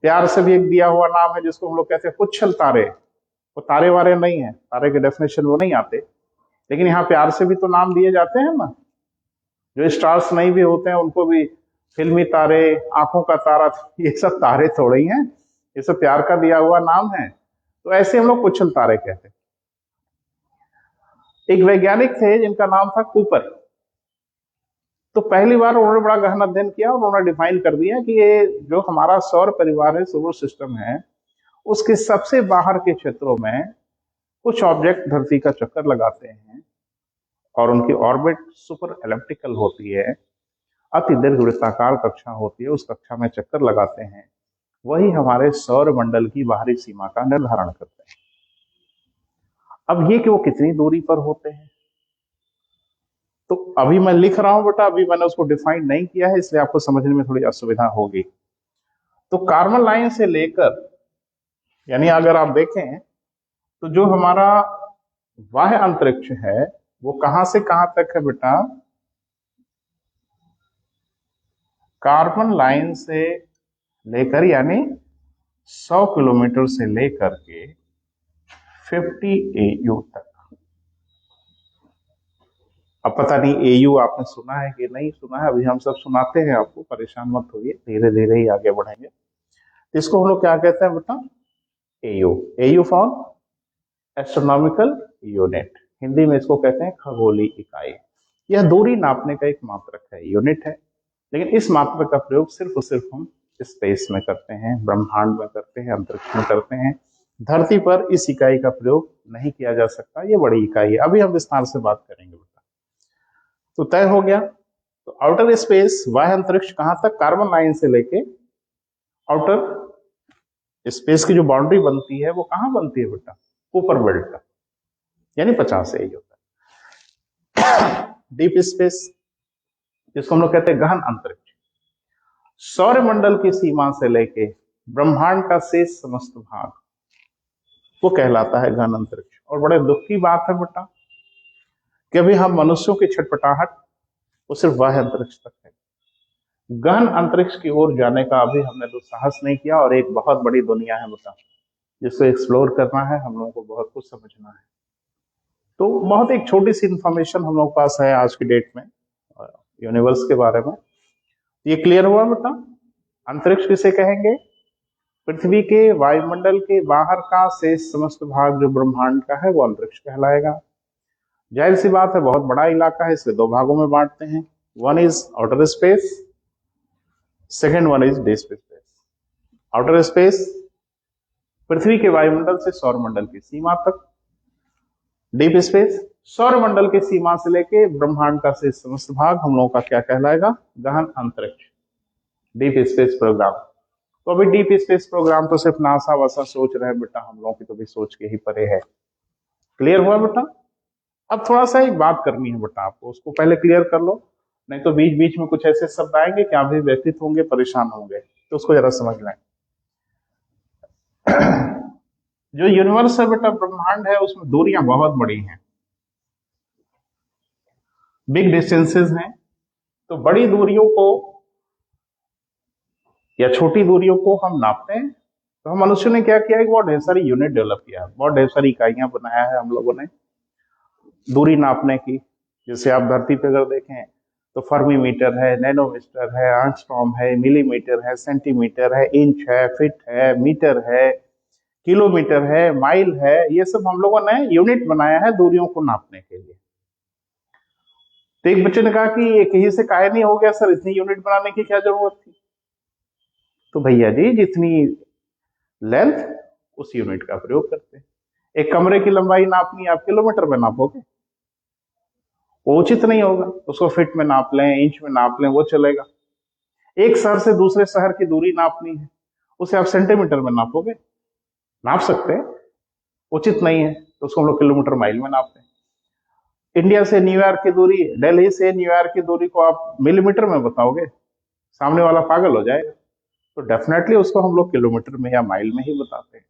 प्यार से भी एक दिया हुआ नाम है जिसको हम लोग कहते हैं पुच्छल तारे। वो तारे वारे नहीं है, तारे के डेफिनेशन वो नहीं आते, लेकिन यहाँ प्यार से भी तो नाम दिए जाते हैं ना। जो स्टार्स नहीं भी होते हैं उनको भी फिल्मी तारे, आंखों का तारा, ये सब तारे थोड़े ही हैं, ये सब प्यार का दिया हुआ नाम है। तो ऐसे हम लोग पुच्छल तारे कहते हैं। एक वैज्ञानिक थे जिनका नाम था कूपर। तो पहली बार उन्होंने बड़ा गहन अध्ययन किया और उन्होंने डिफाइन कर दिया कि ये जो हमारा सौर परिवार है, सोलर सिस्टम है, उसके सबसे बाहर के क्षेत्रों में कुछ ऑब्जेक्ट धरती का चक्कर लगाते हैं और उनकी ऑर्बिट सुपर एलिप्टिकल होती है, अति दीर्घ वृत्ताकार कक्षा होती है, उस कक्षा में चक्कर लगाते हैं, वही हमारे सौर मंडल की बाहरी सीमा का निर्धारण करते हैं। अब ये कि वो कितनी दूरी पर होते हैं, तो अभी मैं लिख रहा हूं बेटा, अभी मैंने उसको डिफाइन नहीं किया है, इसलिए आपको समझने में थोड़ी असुविधा होगी। तो कार्बन लाइन से लेकर, यानी अगर आप देखें तो जो हमारा बाह्य अंतरिक्ष है वो कहां से कहां तक है बेटा? कार्बन लाइन से लेकर, यानी 100 किलोमीटर से लेकर के 50 AU तक। अब पता नहीं AU आपने सुना है कि नहीं सुना है, अभी हम सब सुनाते हैं आपको, परेशान मत होइए, धीरे धीरे ही आगे बढ़ेंगे। इसको हम लोग क्या कहते हैं बेटा? AU, AU for astronomical unit, Hindi में इसको कहते हैं खगोलीय इकाई। यह दूरी नापने का एक मात्रक है, यूनिट है, लेकिन इस मात्रक का प्रयोग सिर्फ और सिर्फ हम स्पेस में करते हैं, ब्रह्मांड में करते हैं, अंतरिक्ष में करते हैं। धरती पर इस इकाई का प्रयोग नहीं किया जा सकता, ये बड़ी इकाई है। अभी हम विस्तार से बात करेंगे बेटा। तो तय हो गया। तो आउटर स्पेस, बाह्य अंतरिक्ष कहां तक? कार्बन लाइन से लेके आउटर स्पेस की जो बाउंड्री बनती है वो कहां बनती है बेटा? ऊपर बेल्ट तक, यानी 50 से ही होता है। डीप स्पेस, जिसको हम लोग कहते हैं गहन अंतरिक्ष, सौर मंडल की सीमा से लेके ब्रह्मांड का शेष समस्त भाग, वो कहलाता है गहन अंतरिक्ष। और बड़े दुख की बात है बेटा कि अभी हम मनुष्यों की छटपटाहट वो सिर्फ बाह्य अंतरिक्ष तक है। गहन अंतरिक्ष की ओर जाने का अभी हमने दुस्साहस नहीं किया, और एक बहुत बड़ी दुनिया है बेटा जिसको एक्सप्लोर करना है, हम लोगों को बहुत कुछ समझना है। तो बहुत एक छोटी सी इंफॉर्मेशन हम लोग के पास है आज की डेट में यूनिवर्स के बारे में। ये क्लियर हुआ बेटा? अंतरिक्ष किसे कहेंगे? पृथ्वी के वायुमंडल के बाहर का शेष समस्त भाग जो ब्रह्मांड का है वो अंतरिक्ष कहलाएगा। जाहिर सी बात है, बहुत बड़ा इलाका है, इसे दो भागों में बांटते हैं। One is outer space, second one is deep space. Outer space पृथ्वी के वायुमंडल से सौरमंडल की सीमा तक। डीप स्पेस सौरमंडल की सीमा से लेके ब्रह्मांड का शेष समस्त भाग हम लोगों का क्या कहलाएगा? गहन अंतरिक्ष, डीप स्पेस प्रोग्राम। तो अभी डीप स्पेस प्रोग्राम तो सिर्फ नासा वासा सोच रहे हैं बेटा, हम लोगों की तो भी सोच के ही परे है। क्लियर हुआ बेटा? अब थोड़ा सा एक बात करनी है बेटा आपको, उसको पहले क्लियर कर लो, नहीं तो बीच बीच में कुछ ऐसे शब्द आएंगे कि आप भी व्यथित होंगे, परेशान होंगे, तो उसको जरा समझ लें। जो यूनिवर्स है बेटा, ब्रह्मांड है, उसमें दूरियां बहुत बड़ी हैं, बिग डिस्टेंसेस हैं। तो बड़ी दूरियों को या छोटी दूरियों को हम नापते हैं। तो हम मनुष्य ने क्या किया है, बहुत ढेर सारी यूनिट डेवलप किया है, बहुत ढेर सारी इकाइयां बनाया है हम लोगों ने दूरी नापने की। जैसे आप धरती पे अगर देखें तो फर्मीमीटर है, नैनोमीटर है, आर्मस्ट्रॉन्ग है, मिलीमीटर है, सेंटीमीटर है, इंच है, फिट है, मीटर है, किलोमीटर है, माइल है, ये सब हम लोगों ने यूनिट बनाया है दूरियों को नापने के लिए। तो एक बच्चे ने कहा कि एक ही से काहे नहीं हो गया सर, इतनी यूनिट बनाने की क्या जरूरत थी? तो भैया जी, जितनी लेंथ उस यूनिट का प्रयोग करते हैं। एक कमरे की लंबाई नापनी, आप किलोमीटर में नापोगे, वो उचित नहीं होगा। उसको फीट में नाप लें, इंच में नाप लें, वो चलेगा। एक शहर से दूसरे शहर की दूरी नापनी है, उसे आप सेंटीमीटर में नापोगे, नाप सकते हैं, उचित नहीं है, तो उसको हम लोग किलोमीटर माइल में नापते हैं। इंडिया से न्यूयॉर्क की दूरी, दिल्ली से न्यूयॉर्क की दूरी को आप मिलीमीटर में बताओगे, सामने वाला पागल हो जाएगा। तो डेफिनेटली उसको हम लोग किलोमीटर में या माइल में ही बताते हैं,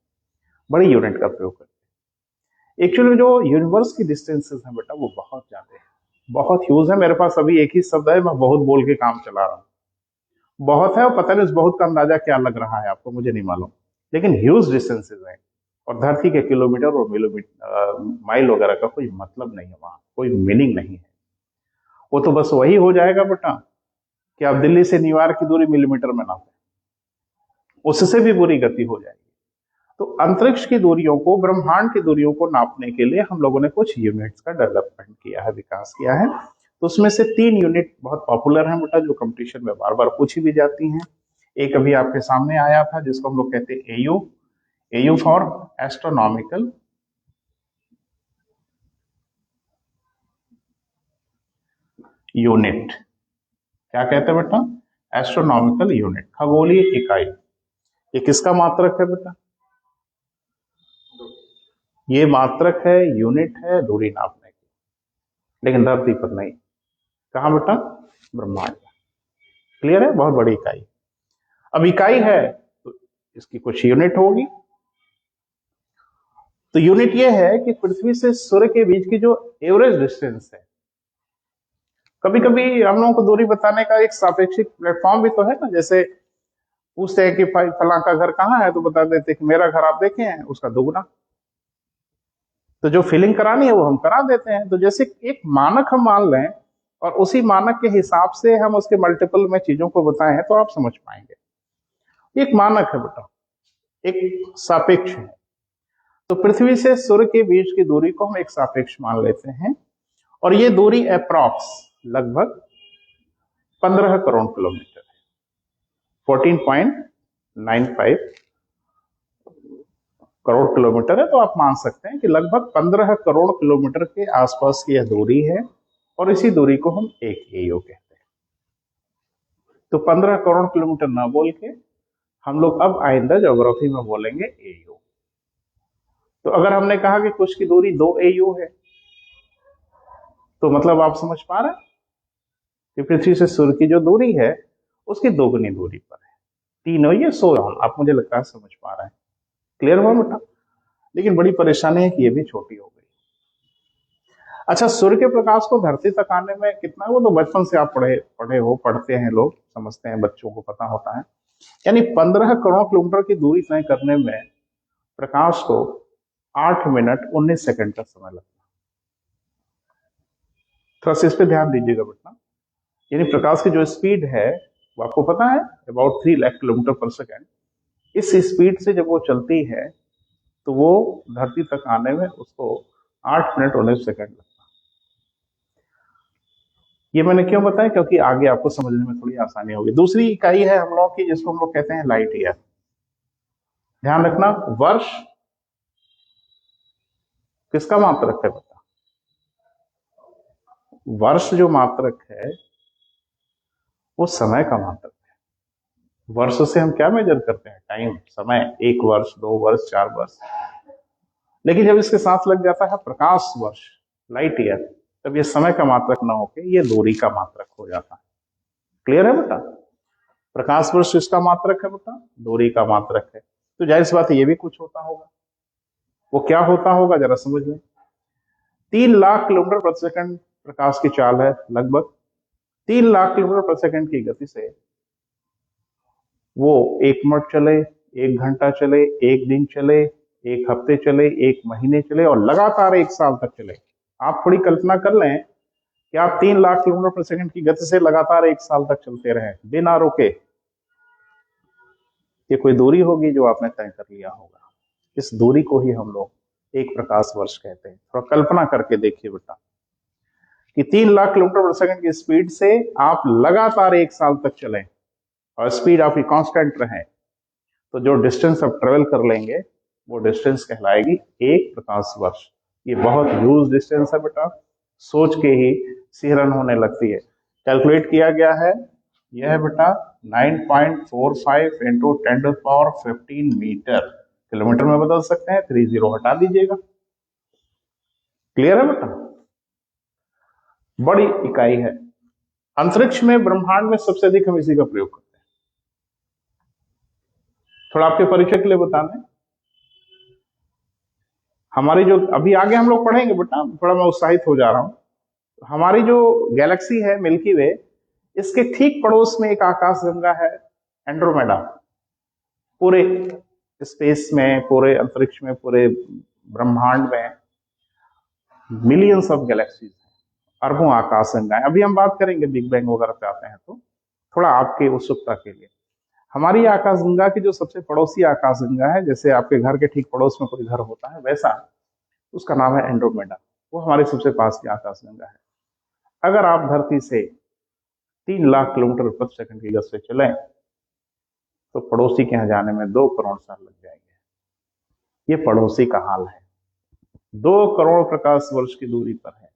बड़ी यूनिट का प्रयोग करते हैं। एक्चुअली जो यूनिवर्स की डिस्टेंसेस हैं बेटा वो बहुत ज्यादा है, बहुत ह्यूज है। मेरे पास अभी एक ही शब्द है, मैं बहुत बोल के काम चला रहा हूँ। बहुत है, और पता नहीं उस बहुत का अंदाजा क्या लग रहा है आपको, मुझे नहीं मालूम, लेकिन ह्यूज डिस्टेंसेज है। और धरती के किलोमीटर और माइल वगैरह का कोई मतलब नहीं है, वहां कोई मीनिंग नहीं है। वो तो बस वही हो जाएगा बेटा कि आप दिल्ली से न्यूयॉर्क की दूरी मिलीमीटर में नापें, उससे भी बुरी गति हो जाएगी। तो अंतरिक्ष की दूरियों को, ब्रह्मांड की दूरियों को नापने के लिए हम लोगों ने कुछ यूनिट्स का डेवलपमेंट किया है, विकास किया है। तो उसमें से 3 यूनिट बहुत पॉपुलर है बेटा, जो कंपटीशन में बार बार पूछी भी जाती हैं। एक अभी आपके सामने आया था जिसको हम लोग कहते हैं AU, AU for astronomical unit. क्या कहते हैं बेटा? एस्ट्रोनॉमिकल यूनिट, खगोलीय इकाई। ये किसका मात्रक है बेटा? ये मात्रक है, यूनिट है दूरी नापने की, लेकिन धरती पर नहीं। कहा बेटा? ब्रह्मांड। क्लियर है? बहुत बड़ी इकाई। अब इकाई है तो इसकी कुछ यूनिट होगी। तो यूनिट ये है कि पृथ्वी से सूर्य के बीच की जो एवरेज डिस्टेंस है, कभी कभी हम लोगों को दूरी बताने का एक सापेक्षिक प्लेटफॉर्म भी तो है ना। जैसे पूछते हैं कि फलां का घर कहाँ है, तो बता देते हैं कि मेरा घर आप देखे हैं, उसका दोगुना। तो जो फीलिंग करानी है वो हम करा देते हैं। तो जैसे एक मानक हम मान लें और उसी मानक के हिसाब से हम उसके मल्टीपल में चीजों को बताएं तो आप समझ पाएंगे। एक मानक है बेटा, एक सापेक्ष है। तो पृथ्वी से सूर्य के बीच की दूरी को हम एक सापेक्ष मान लेते हैं, और ये दूरी अप्रॉक्स लगभग 15 करोड़ किलोमीटर है, 14.95 करोड़ किलोमीटर है, तो आप मान सकते हैं कि लगभग 15 करोड़ किलोमीटर के आसपास की यह दूरी है, और इसी दूरी को हम एक एयू कहते हैं। तो 15 करोड़ किलोमीटर ना बोल के हम लोग अब आइंदा ज्योग्राफी में बोलेंगे एयू। तो अगर हमने कहा कि कुछ की दूरी 2 एयू है, तो मतलब आप समझ पा रहे हैं कि पृथ्वी से सूर्य की जो दूरी है उसकी दोगुनी दूरी पर है। 3 ये 100, आप मुझे लगता है समझ पा रहे हैं। क्लियर हुआ बेटा? लेकिन बड़ी परेशानी है कि ये भी छोटी हो गई। अच्छा, सूर्य के प्रकाश को धरती तक आने में कितना है, वो तो बचपन से आप पढ़ते हैं, लोग समझते हैं, बच्चों को पता होता है। यानी 15 करोड़ किलोमीटर की दूरी तय करने में प्रकाश को 8 मिनट 19 सेकंड का समय लगता है। थोड़ा सा इस पे ध्यान दीजिएगा बेटा। यानी प्रकाश की जो स्पीड है वो आपको पता है अबाउट 3 लाख किलोमीटर पर सेकेंड। इस स्पीड से जब वो चलती है तो वो धरती तक आने में उसको 8 मिनट 19 सेकंड लगता है। ये मैंने क्यों बताया? क्योंकि आगे आपको समझने में थोड़ी आसानी होगी। दूसरी इकाई है हम लोग की, जिसको हम लोग कहते हैं लाइट ईयर। ध्यान रखना, वर्ष किसका मात्रक है बता? वर्ष जो मात्रक है वो समय का मात्रक है। वर्ष से हम क्या मेजर करते हैं? टाइम, समय। 1 वर्ष, 2 वर्ष, 4 वर्ष। लेकिन जब इसके साथ लग जाता है प्रकाश वर्ष, लाइट ईयर, तब ये समय का मात्रक ना होके ये दूरी का मात्रक हो जाता है। क्लियर है बेटा? प्रकाश वर्ष किसका मात्रक है बेटा? दूरी का मात्रक है। तो जाहिर सी बात है ये भी कुछ होता होगा। वो क्या होता होगा जरा समझ लें। 3 लाख किलोमीटर प्रति सेकंड प्रकाश की चाल है, लगभग 3 लाख किलोमीटर प्रति सेकंड की गति से वो 1 मिनट चले, 1 घंटा चले, 1 दिन चले, 1 हफ्ते चले, 1 महीने चले, और लगातार 1 साल तक चले। आप थोड़ी कल्पना कर लें कि आप 3 लाख किलोमीटर प्रति सेकंड की गति से लगातार 1 साल तक चलते रहे बिना रुके। ये कोई दूरी होगी जो आपने तय कर लिया होगा। इस दूरी को ही हम लोग एक प्रकाश वर्ष कहते हैं। थोड़ा कल्पना करके देखिए बेटा कि 3 लाख किलोमीटर प्रति सेकंड की स्पीड से आप लगातार 1 साल तक चलें और स्पीड आपकी कांस्टेंट रहे, तो जो डिस्टेंस आप ट्रेवल कर लेंगे वो डिस्टेंस कहलाएगी 1 प्रकाश वर्ष। ये बहुत ह्यूज डिस्टेंस है बेटा, सोच के ही सिहरन होने लगती है। कैलकुलेट किया गया है, यह है बेटा 9.45 इंटू 10⁻15 मीटर। किलोमीटर में बदल सकते हैं, 30 हटा दीजिएगा। क्लियर है बेटा? बड़ी इकाई है। अंतरिक्ष में, ब्रह्मांड में सबसे अधिक हम इसी का प्रयोग करते हैं। थोड़ा आपके परिचय के लिए बताने, हमारी जो अभी आगे हम लोग पढ़ेंगे बेटा, थोड़ा मैं उत्साहित हो जा रहा हूं। हमारी जो गैलेक्सी है मिल्की वे, इसके ठीक पड़ोस में एक आकाशगंगा है, एंड्रोमेडा। पूरे स्पेस में, पूरे अंतरिक्ष में, पूरे ब्रह्मांड में मिलियंस ऑफ गैलेक्सीज हैं, अरबों आकाशगंगाएं। अभी हम बात करेंगे बिग बैंग वगैरह पे आते हैं, तो थोड़ा आपके उत्सुकता के लिए, हमारी आकाशगंगा की जो सबसे पड़ोसी आकाशगंगा है, जैसे आपके घर के ठीक पड़ोस में कोई घर होता है वैसा, उसका नाम है एंड्रोमेडा। वो हमारे सबसे पास की आकाशगंगा है। अगर आप धरती से 3 लाख किलोमीटर प्रति सेकंड की गति से चलें तो पड़ोसी के यहाँ जाने में 2 करोड़ साल लग जाएंगे। ये पड़ोसी का हाल है, 2 करोड़ प्रकाश वर्ष की दूरी पर है।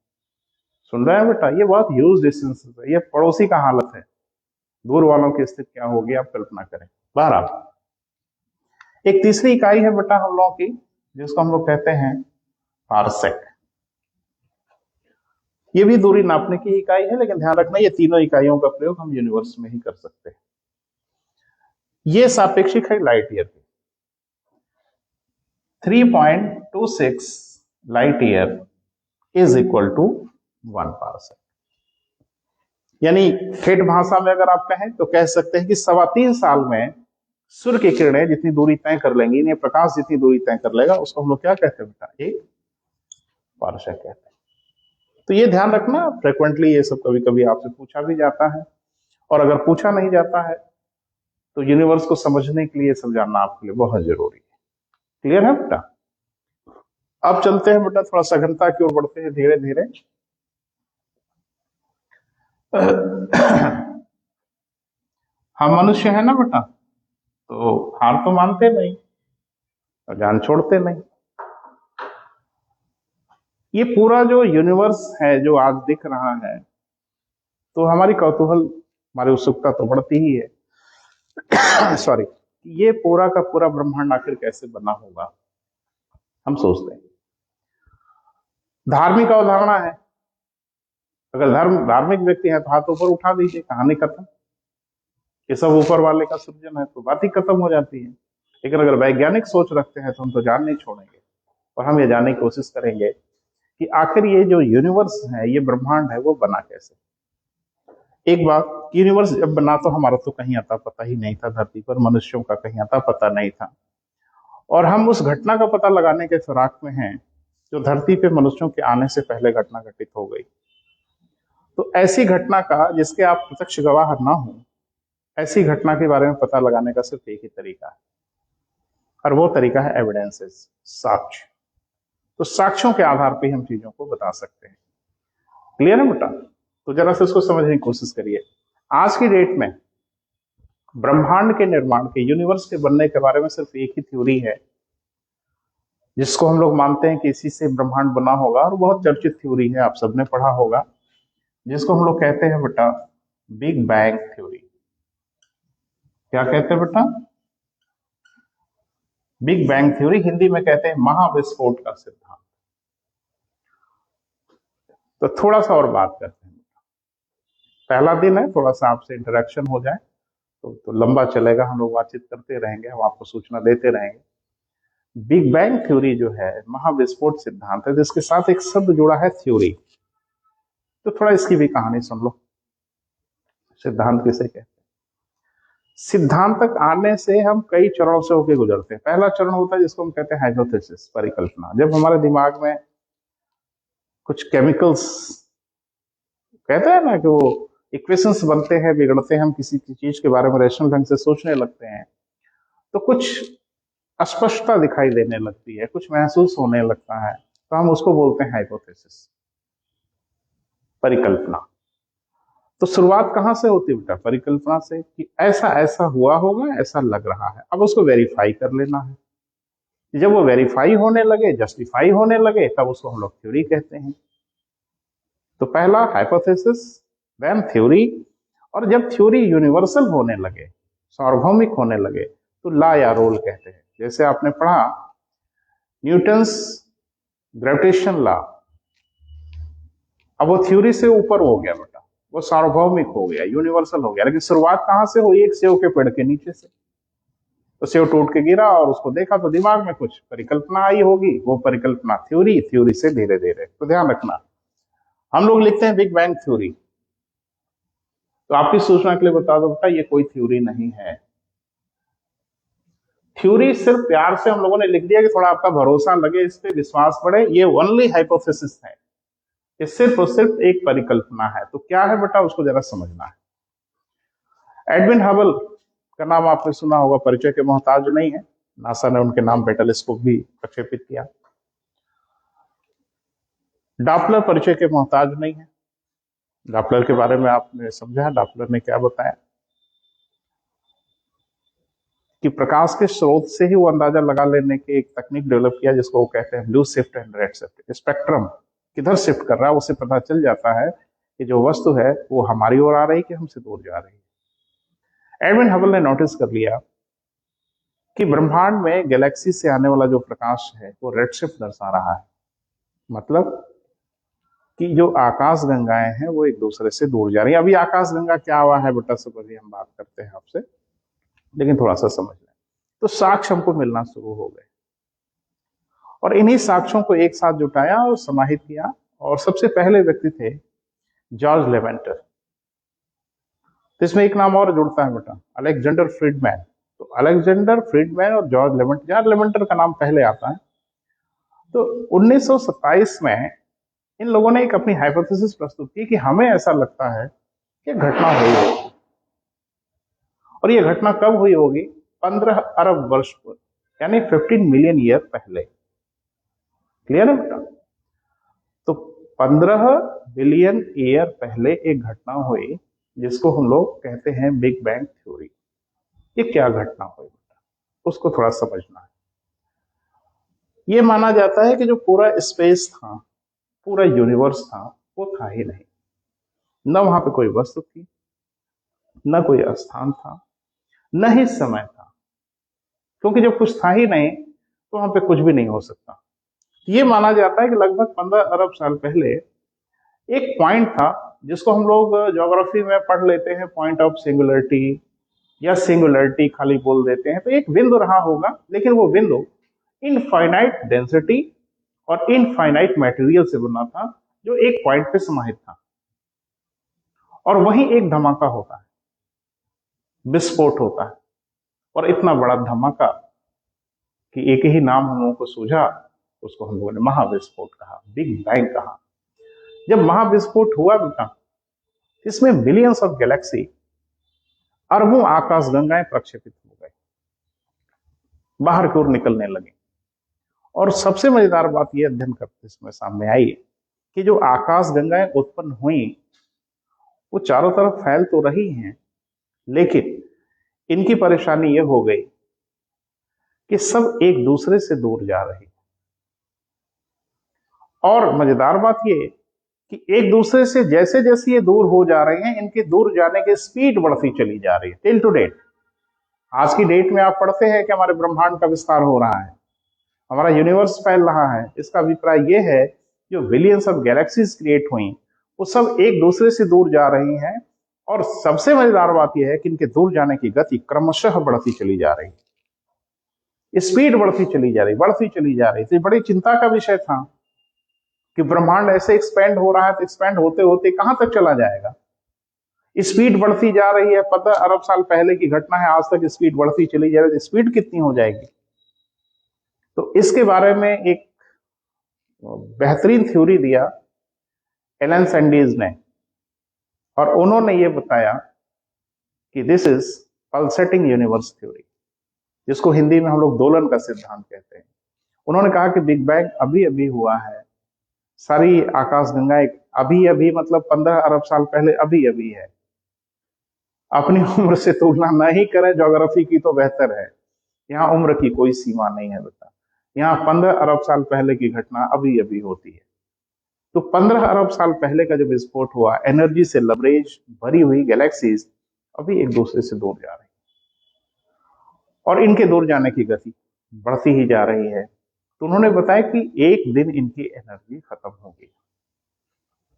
सुन रहे हैं बेटा? ये बहुत ह्यूज डिस्टेंस है, ये पड़ोसी का हालत है। दूर वालों की स्थिति क्या होगी आप कल्पना करें। बहरहाल, एक तीसरी इकाई है बेटा हम लोगों की, जिसको हम लोग कहते हैं पारसेक। ये भी दूरी नापने की इकाई है, लेकिन ध्यान रखना ये तीनों इकाइयों का प्रयोग हम यूनिवर्स में ही कर सकते हैं। ये सापेक्षिक है लाइट ईयर की। 3.26 light year is equal to 1 parsec. यानी ठेठ भाषा में अगर आप कहें तो कह सकते हैं कि 3.25 साल में सूर्य की किरणें जितनी दूरी तय कर लेंगी, इन्हें प्रकाश जितनी दूरी तय कर लेगा, उसको हम लोग क्या कहते हैं बेटा? एक पारसेक कहते हैं। तो ये ध्यान रखना, फ्रिक्वेंटली ये सब कभी कभी आपसे पूछा भी जाता है, और अगर पूछा नहीं जाता है तो यूनिवर्स को समझने के लिए सब जानना आपके लिए बहुत जरूरी है। क्लियर है बेटा? अब चलते हैं बेटा, थोड़ा सघनता की ओर बढ़ते हैं धीरे धीरे। हम मनुष्य है ना बेटा, तो हार तो मानते नहीं। और जान छोड़ते नहीं। ये पूरा जो यूनिवर्स है जो आज दिख रहा है, तो हमारी कौतूहल, हमारी उत्सुकता तो बढ़ती ही है। सॉरी, ये पूरा का पूरा ब्रह्मांड आखिर कैसे बना होगा, हम सोचते हैं। धार्मिक अवधारणा है, अगर धार्मिक व्यक्ति है तो हाथ ऊपर उठा दीजिए, कहानी खत्म। ये सब ऊपर वाले का सृजन है, तो बात ही खत्म हो जाती है। लेकिन अगर वैज्ञानिक सोच रखते हैं तो हम तो जान नहीं छोड़ेंगे, और हम ये जानने की कोशिश करेंगे कि आखिर ये जो यूनिवर्स है, ये ब्रह्मांड है, वो बना कैसे। एक बात, यूनिवर्स जब बना तो हमारा तो कहीं अता पता ही नहीं था, धरती पर मनुष्यों का कहीं अता पता नहीं था, और हम उस घटना का पता लगाने के फिराक में हैं जो धरती पे मनुष्यों के आने से पहले घटना घटित हो गई। तो ऐसी घटना का जिसके आप प्रत्यक्ष गवाह ना हो, ऐसी घटना के बारे में पता लगाने का सिर्फ एक ही तरीका है, और वो तरीका है एविडेंसेस, साक्ष्य। तो साक्ष्यों के आधार पर हम चीजों को बता सकते हैं। क्लियर है बेटा? तो जरा से इसको समझने की कोशिश करिए। आज की डेट में ब्रह्मांड के निर्माण के, यूनिवर्स के बनने के बारे में सिर्फ एक ही थ्योरी है जिसको हम लोग मानते हैं कि इसी से ब्रह्मांड बना होगा, और बहुत चर्चित थ्योरी है, आप सबने पढ़ा होगा, जिसको हम लोग कहते हैं बेटा बिग बैंग थ्योरी। क्या कहते हैं बेटा? बिग बैंग थ्योरी, हिंदी में कहते हैं महाविस्फोट का सिद्धांत। तो थोड़ा सा और बात करते हैं। पहला दिन है, थोड़ा सा आपसे इंटरेक्शन हो जाए तो लंबा चलेगा, हम लोग बातचीत करते रहेंगे, हम आपको सूचना देते रहेंगे। बिग बैंग थ्योरी जो है महाविस्फोट सिद्धांत है, जिसके साथ एक शब्द जुड़ा है थ्योरी। तो थोड़ा इसकी भी कहानी सुन लो। सिद्धांत किसे कहते हैं? सिद्धांत तक आने से हम कई चरणों से होकर गुजरते हैं। पहला चरण होता है जिसको हम कहते हैं हाइपोथेसिस, परिकल्पना। जब हमारे दिमाग में कुछ केमिकल्स, कहते हैं ना कि वो इक्वेशंस बनते हैं, बिगड़ते हैं, हम किसी चीज के बारे में रैशनल ढंग से सोचने लगते हैं, तो कुछ अस्पष्टता दिखाई देने लगती है, कुछ महसूस होने लगता है, तो हम उसको बोलते हैं हाइपोथेसिस, परिकल्पना। तो शुरुआत कहां से होती है बेटा? परिकल्पना से, कि ऐसा ऐसा हुआ होगा, ऐसा लग रहा है। अब उसको वेरीफाई कर लेना है। जब वो वेरीफाई होने लगे, जस्टिफाई होने लगे, तब उसको हम लोग थ्योरी कहते हैं। तो पहला हाइपोथेसिस, देन थ्योरी, और जब थ्योरी यूनिवर्सल होने लगे, सार्वभौमिक होने लगे, तो लॉ या रूल कहते हैं। जैसे आपने पढ़ा न्यूटन्स ग्रेविटेशन लॉ, अब वो थ्योरी से ऊपर हो गया बेटा, वो सार्वभौमिक हो गया, यूनिवर्सल हो गया। लेकिन शुरुआत कहां से हुई? एक सेव के पेड़ के नीचे से। तो सेव टूट के गिरा और उसको देखा तो दिमाग में कुछ परिकल्पना आई होगी, वो परिकल्पना थ्योरी, थ्योरी से धीरे धीरे। तो ध्यान रखना, हम लोग लिखते हैं बिग बैंग थ्योरी। तो आपकी सूचना के लिए बता दो बेटा, ये कोई थ्योरी नहीं है। थ्योरी सिर्फ प्यार से हम लोगों ने लिख दिया कि थोड़ा आपका भरोसा लगे, इस पे विश्वास बढ़े। ये ओनली हाइपोथेसिस है, ये सिर्फ और सिर्फ एक परिकल्पना है। तो क्या है बेटा, उसको जरा समझना है। एडविन हबल का नाम आपने सुना होगा, परिचय के मोहताज नहीं है। नासा ने उनके नाम पे टेलीस्कोप भी प्रक्षेपित किया। डॉपलर परिचय के मोहताज नहीं है। डॉपलर के बारे में आपने समझा, डॉपलर ने क्या बताया कि प्रकाश के स्रोत से ही वो अंदाजा लगा लेने की एक तकनीक डेवलप किया, जिसको वो कहते हैं blue shift and red shift. Spectrum किधर शिफ्ट कर रहा है, उसे पता चल जाता है कि जो वस्तु है वो हमारी ओर आ रही कि हमसे दूर जा रही है। एडविन हबल ने नोटिस कर लिया कि ब्रह्मांड में गैलेक्सी से आने वाला जो प्रकाश है वो रेड शिफ्ट दर्शा रहा है। मतलब कि जो आकाश गंगाएं हैं वो एक दूसरे से दूर जा रही है। अभी आकाश गंगा क्या हुआ है बेटा, सब अभी हम बात करते हैं आपसे, लेकिन थोड़ा सा समझ लें। तो साक्ष्य हमको मिलना शुरू हो गए, और इन्हीं साक्ष्यों को एक साथ जुटाया और समाहित किया। और सबसे पहले व्यक्ति थे जॉर्ज लेवेंटर। तो इसमें एक नाम और जुड़ता है बेटा, अलेक्जेंडर फ्रीडमैन। तो अलेक्जेंडर फ्रीडमैन और जॉर्ज लेवेंटर, जॉर्ज लेवेंटर का नाम पहले आता है। तो 1927 में इन लोगों ने एक अपनी हाइपोथेसिस प्रस्तुत की कि हमें ऐसा लगता है कि घटना हुई होगी, और ये घटना कब हुई होगी? 15 अरब वर्ष पर, यानी 15 मिलियन ईयर पहले। क्लियर है बेटा? तो 15 बिलियन ईयर पहले एक घटना हुई जिसको हम लोग कहते हैं बिग बैंग थ्योरी। ये क्या घटना हुई बेटा, उसको थोड़ा समझना है। ये माना जाता है कि जो पूरा स्पेस था, पूरा यूनिवर्स था, वो था ही नहीं। न वहां पे कोई वस्तु थी, न कोई स्थान था, न ही समय था, क्योंकि जब कुछ था ही नहीं तो वहां पे कुछ भी नहीं हो सकता। ये माना जाता है कि लगभग 15 अरब साल पहले एक पॉइंट था, जिसको हम लोग ज्योग्राफी में पढ़ लेते हैं पॉइंट ऑफ सिंगुलरिटी, या सिंगुलरिटी खाली बोल देते हैं। तो एक बिंदु रहा होगा, लेकिन वो बिंदु इनफाइनाइट डेंसिटी और इनफाइनाइट मटेरियल से बना था, जो एक पॉइंट पे समाहित था। और वहीं एक धमाका होता है, विस्फोट होता है, और इतना बड़ा धमाका कि एक ही नाम हम लोगों को सूझा, उसको हम लोगों ने महाविस्फोट कहा, बिग बैंग कहा। जब महाविस्फोट हुआ बेटा, इसमें बिलियंस ऑफ गैलेक्सी, अरबों आकाशगंगाएं प्रक्षेपित हो गई, बाहर की ओर निकलने लगी। और सबसे मजेदार बात यह अध्ययन करते इसमें सामने आई कि जो आकाशगंगाएं उत्पन्न हुई, वो चारों तरफ फैल तो रही हैं, लेकिन इनकी परेशानी यह हो गई कि सब एक दूसरे से दूर जा रही। और मजेदार बात यह कि एक दूसरे से जैसे जैसे ये दूर हो जा रहे हैं, इनके दूर जाने की स्पीड बढ़ती चली जा रही है। टिल टू डेट, आज की डेट में आप पढ़ते हैं कि हमारे ब्रह्मांड का विस्तार हो रहा है, हमारा यूनिवर्स फैल रहा है। इसका अभिप्राय यह है, जो बिलियंस ऑफ गैलेक्सीज क्रिएट हुई, वो सब एक दूसरे से दूर जा रही हैं। और सबसे मजेदार बात यह है कि इनके दूर जाने की गति क्रमशः बढ़ती चली जा रही है, स्पीड बढ़ती चली जा रही, बढ़ती चली जा रही। तो ये बड़ी चिंता का विषय था कि ब्रह्मांड ऐसे एक्सपेंड हो रहा है, तो एक्सपेंड होते होते कहां तक चला जाएगा। स्पीड बढ़ती जा रही है, 15 अरब साल पहले की घटना है, आज तक स्पीड बढ़ती चली जा रही है, स्पीड कितनी हो जाएगी। तो इसके बारे में एक बेहतरीन थ्योरी दिया एलन सैंडीज ने, और उन्होंने ये बताया कि this is pulsating universe theory, जिसको हिंदी में हम लोग दोलन का सिद्धांत कहते हैं। उन्होंने कहा कि बिग बैंग अभी अभी हुआ है, सारी आकाशगंगाएं अभी अभी, मतलब 15 अरब साल पहले अभी अभी है। अपनी उम्र से तुलना नहीं करें ज्योग्राफी की तो बेहतर है। यहाँ उम्र की कोई सीमा नहीं है बेटा, यहाँ 15 अरब साल पहले की घटना अभी अभी होती है। तो 15 अरब साल पहले का जब विस्फोट हुआ, एनर्जी से लबरेज भरी हुई गैलेक्सीज अभी एक दूसरे से दूर जा रही, और इनके दूर जाने की गति बढ़ती ही जा रही है। तो उन्होंने बताया कि एक दिन इनकी एनर्जी खत्म होगी।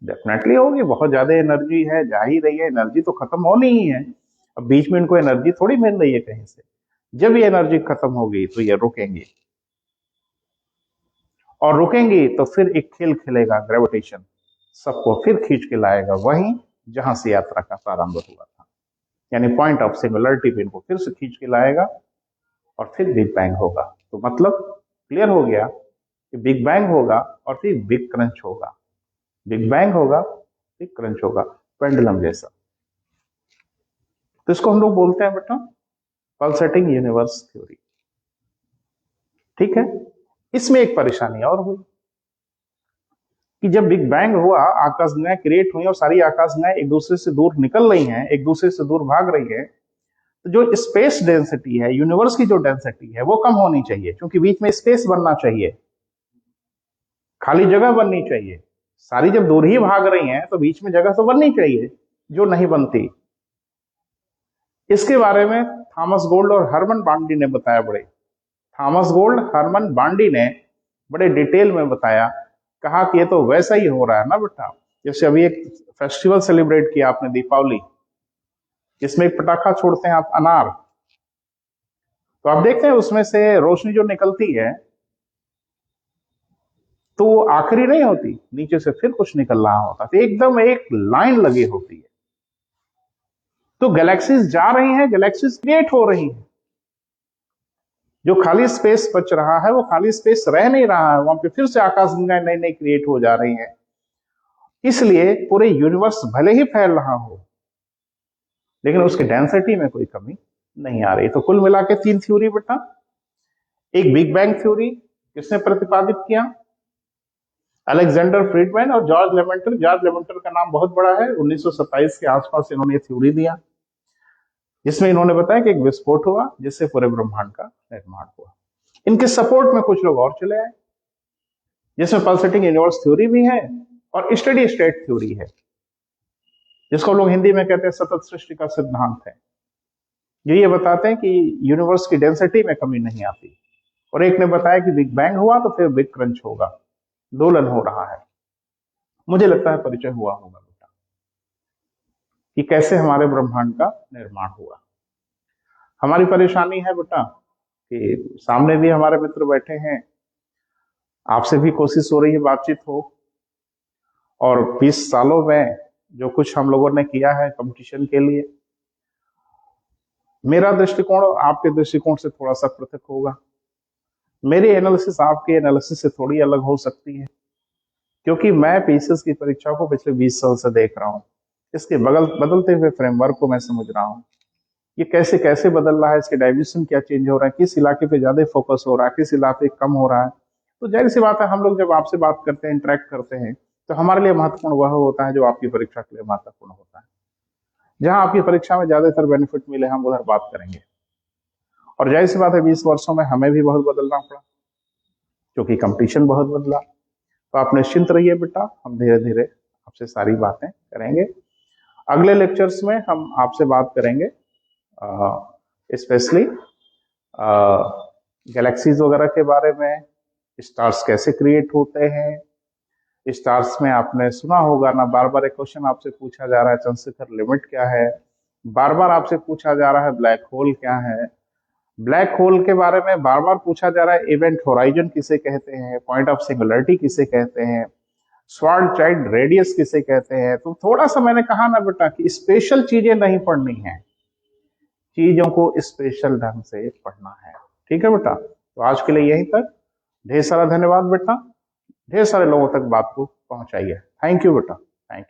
डेफिनेटली होगी, बहुत ज्यादा एनर्जी है, जा ही रही है, एनर्जी तो खत्म होनी ही है। अब बीच में इनको एनर्जी थोड़ी मिल रही है कहीं से। जब ये एनर्जी खत्म होगी तो ये रुकेंगे, और रुकेंगे तो फिर एक खेल खेलेगा, ग्रेविटेशन सबको फिर खींच के लाएगा वहीं जहां से यात्रा का प्रारंभ हुआ था, यानी पॉइंट ऑफ सिंगुलरिटी पे इनको फिर से खींच के लाएगा, और फिर बिग बैंग होगा। तो मतलब क्लियर हो गया कि बिग बैंग होगा और फिर बिग क्रंच होगा, बिग बैंग होगा बिग क्रंच होगा, पेंडुलम जैसा। तो इसको हम लोग बोलते हैं बेटा पल्सेटिंग यूनिवर्स थ्योरी। ठीक है, इसमें एक परेशानी और हुई कि जब बिग बैंग हुआ, आकाशगंगाएं क्रिएट हुई और सारी आकाशगंगाएं एक दूसरे से दूर निकल रही हैं, एक दूसरे से दूर भाग रही है, तो जो स्पेस डेंसिटी है, यूनिवर्स की जो डेंसिटी है, वो कम होनी चाहिए, क्योंकि बीच में स्पेस बनना चाहिए, खाली जगह बननी चाहिए। सारी जब दूर ही भाग रही हैं तो बीच में जगह तो बननी चाहिए, जो नहीं बनती। इसके बारे में थॉमस गोल्ड और हरमन बांडी ने बताया। थॉमस गोल्ड, हरमन बांडी ने बड़े डिटेल में बताया, कहा कि ये तो वैसा ही हो रहा है ना बेटा, जैसे अभी एक फेस्टिवल सेलिब्रेट किया आपने, दीपावली, जिसमें एक पटाखा छोड़ते हैं आप, अनार, तो आप देखते हैं उसमें से रोशनी जो निकलती है तो वो आखिरी नहीं होती, नीचे से फिर कुछ निकल रहा होता, तो एकदम एक लाइन लगी होती है। तो गैलेक्सीज जा रही हैं, गैलेक्सीज क्रिएट हो रही हैं, जो खाली स्पेस बच रहा है वो खाली स्पेस रह नहीं रहा है, वहां पे फिर से आकाशगंगाएं नई नई क्रिएट हो जा रही हैं। इसलिए पूरे यूनिवर्स भले ही फैल रहा हो, लेकिन उसकी डेंसिटी में कोई कमी नहीं आ रही। तो कुल मिला के 3 थ्योरी बेटा। एक बिग बैंग थ्योरी किसने प्रतिपादित किया? अलेक्जेंडर फ्रीडमैन और जॉर्ज लेमेंटर। जॉर्ज लेमेंटर का नाम बहुत बड़ा है, 1927 के आसपास इन्होंने थ्योरी दिया, जिसमें इन्होंने बताया कि एक विस्फोट हुआ जिससे पूरे ब्रह्मांड का निर्माण हुआ। इनके सपोर्ट में कुछ लोग और चले आए, जिसमें पल्सेटिंग यूनिवर्स थ्योरी भी है और स्टेडी स्टेट थ्योरी है, जिसको लोग हिंदी में कहते हैं सतत सृष्टि का सिद्धांत है। ये बताते हैं कि यूनिवर्स की डेंसिटी में कमी नहीं आती। और एक ने बताया कि बिग बैंग हुआ तो फिर बिग क्रंच होगा, दोलन हो रहा है। मुझे लगता है परिचय हुआ होगा बेटा कि कैसे हमारे ब्रह्मांड का निर्माण हुआ। हमारी परेशानी है बेटा कि सामने भी हमारे मित्र बैठे हैं, आपसे भी कोशिश हो रही है बातचीत हो, और 20 सालों में जो कुछ हम लोगों ने किया है कंपटीशन के लिए, मेरा दृष्टिकोण आपके दृष्टिकोण से थोड़ा सा पृथक होगा। मेरी एनालिसिस आपके एनालिसिस से थोड़ी अलग हो सकती है, क्योंकि मैं पीसीएस की परीक्षा को पिछले 20 साल से देख रहा हूँ। इसके बदलते हुए फ्रेमवर्क को मैं समझ रहा हूँ, ये कैसे कैसे बदल रहा है, इसके डायमेंशन क्या चेंज हो रहा है, किस इलाके पे ज्यादा फोकस हो रहा है, किस इलाके कम हो रहा है। तो जाहिर सी बात है, हम लोग जब आपसे बात करते हैं, इंटरेक्ट करते हैं, तो हमारे लिए महत्वपूर्ण वह होता है जो आपकी परीक्षा के लिए महत्वपूर्ण होता है। जहां आपकी परीक्षा में ज्यादातर बेनिफिट मिले, हम उधर बात करेंगे। और जाहिर सी बात है, 20 वर्षों में हमें भी बहुत बदलना पड़ा, क्योंकि कंपटीशन बहुत बदला। तो आप निश्चिंत रहिए बेटा, हम धीरे धीरे आपसे सारी बातें करेंगे। अगले लेक्चर्स में हम आपसे बात करेंगे स्पेशली गैलेक्सीज वगैरह के बारे में, स्टार्स कैसे क्रिएट होते हैं। स्टार्स में आपने सुना होगा ना, बार बार एक क्वेश्चन आपसे पूछा जा रहा है, चंद्रशेखर लिमिट क्या है। बार बार आपसे पूछा जा रहा है ब्लैक होल क्या है। ब्लैक होल के बारे में बार बार पूछा जा रहा है इवेंट होराइजन किसे कहते हैं, पॉइंट ऑफ सिंगुलरिटी किसे कहते हैं, स्वार्ड चाइल्ड रेडियस किसे कहते हैं। तो थोड़ा सा मैंने कहा ना बेटा कि स्पेशल चीजें नहीं पढ़नी है, चीजों को स्पेशल ढंग से पढ़ना है। ठीक है बेटा, तो आज के लिए यहीं तक। ढेर सारा धन्यवाद बेटा, ढेर सारे लोगों तक बात को पहुंचाइए। थैंक यू बेटा, थैंक यू।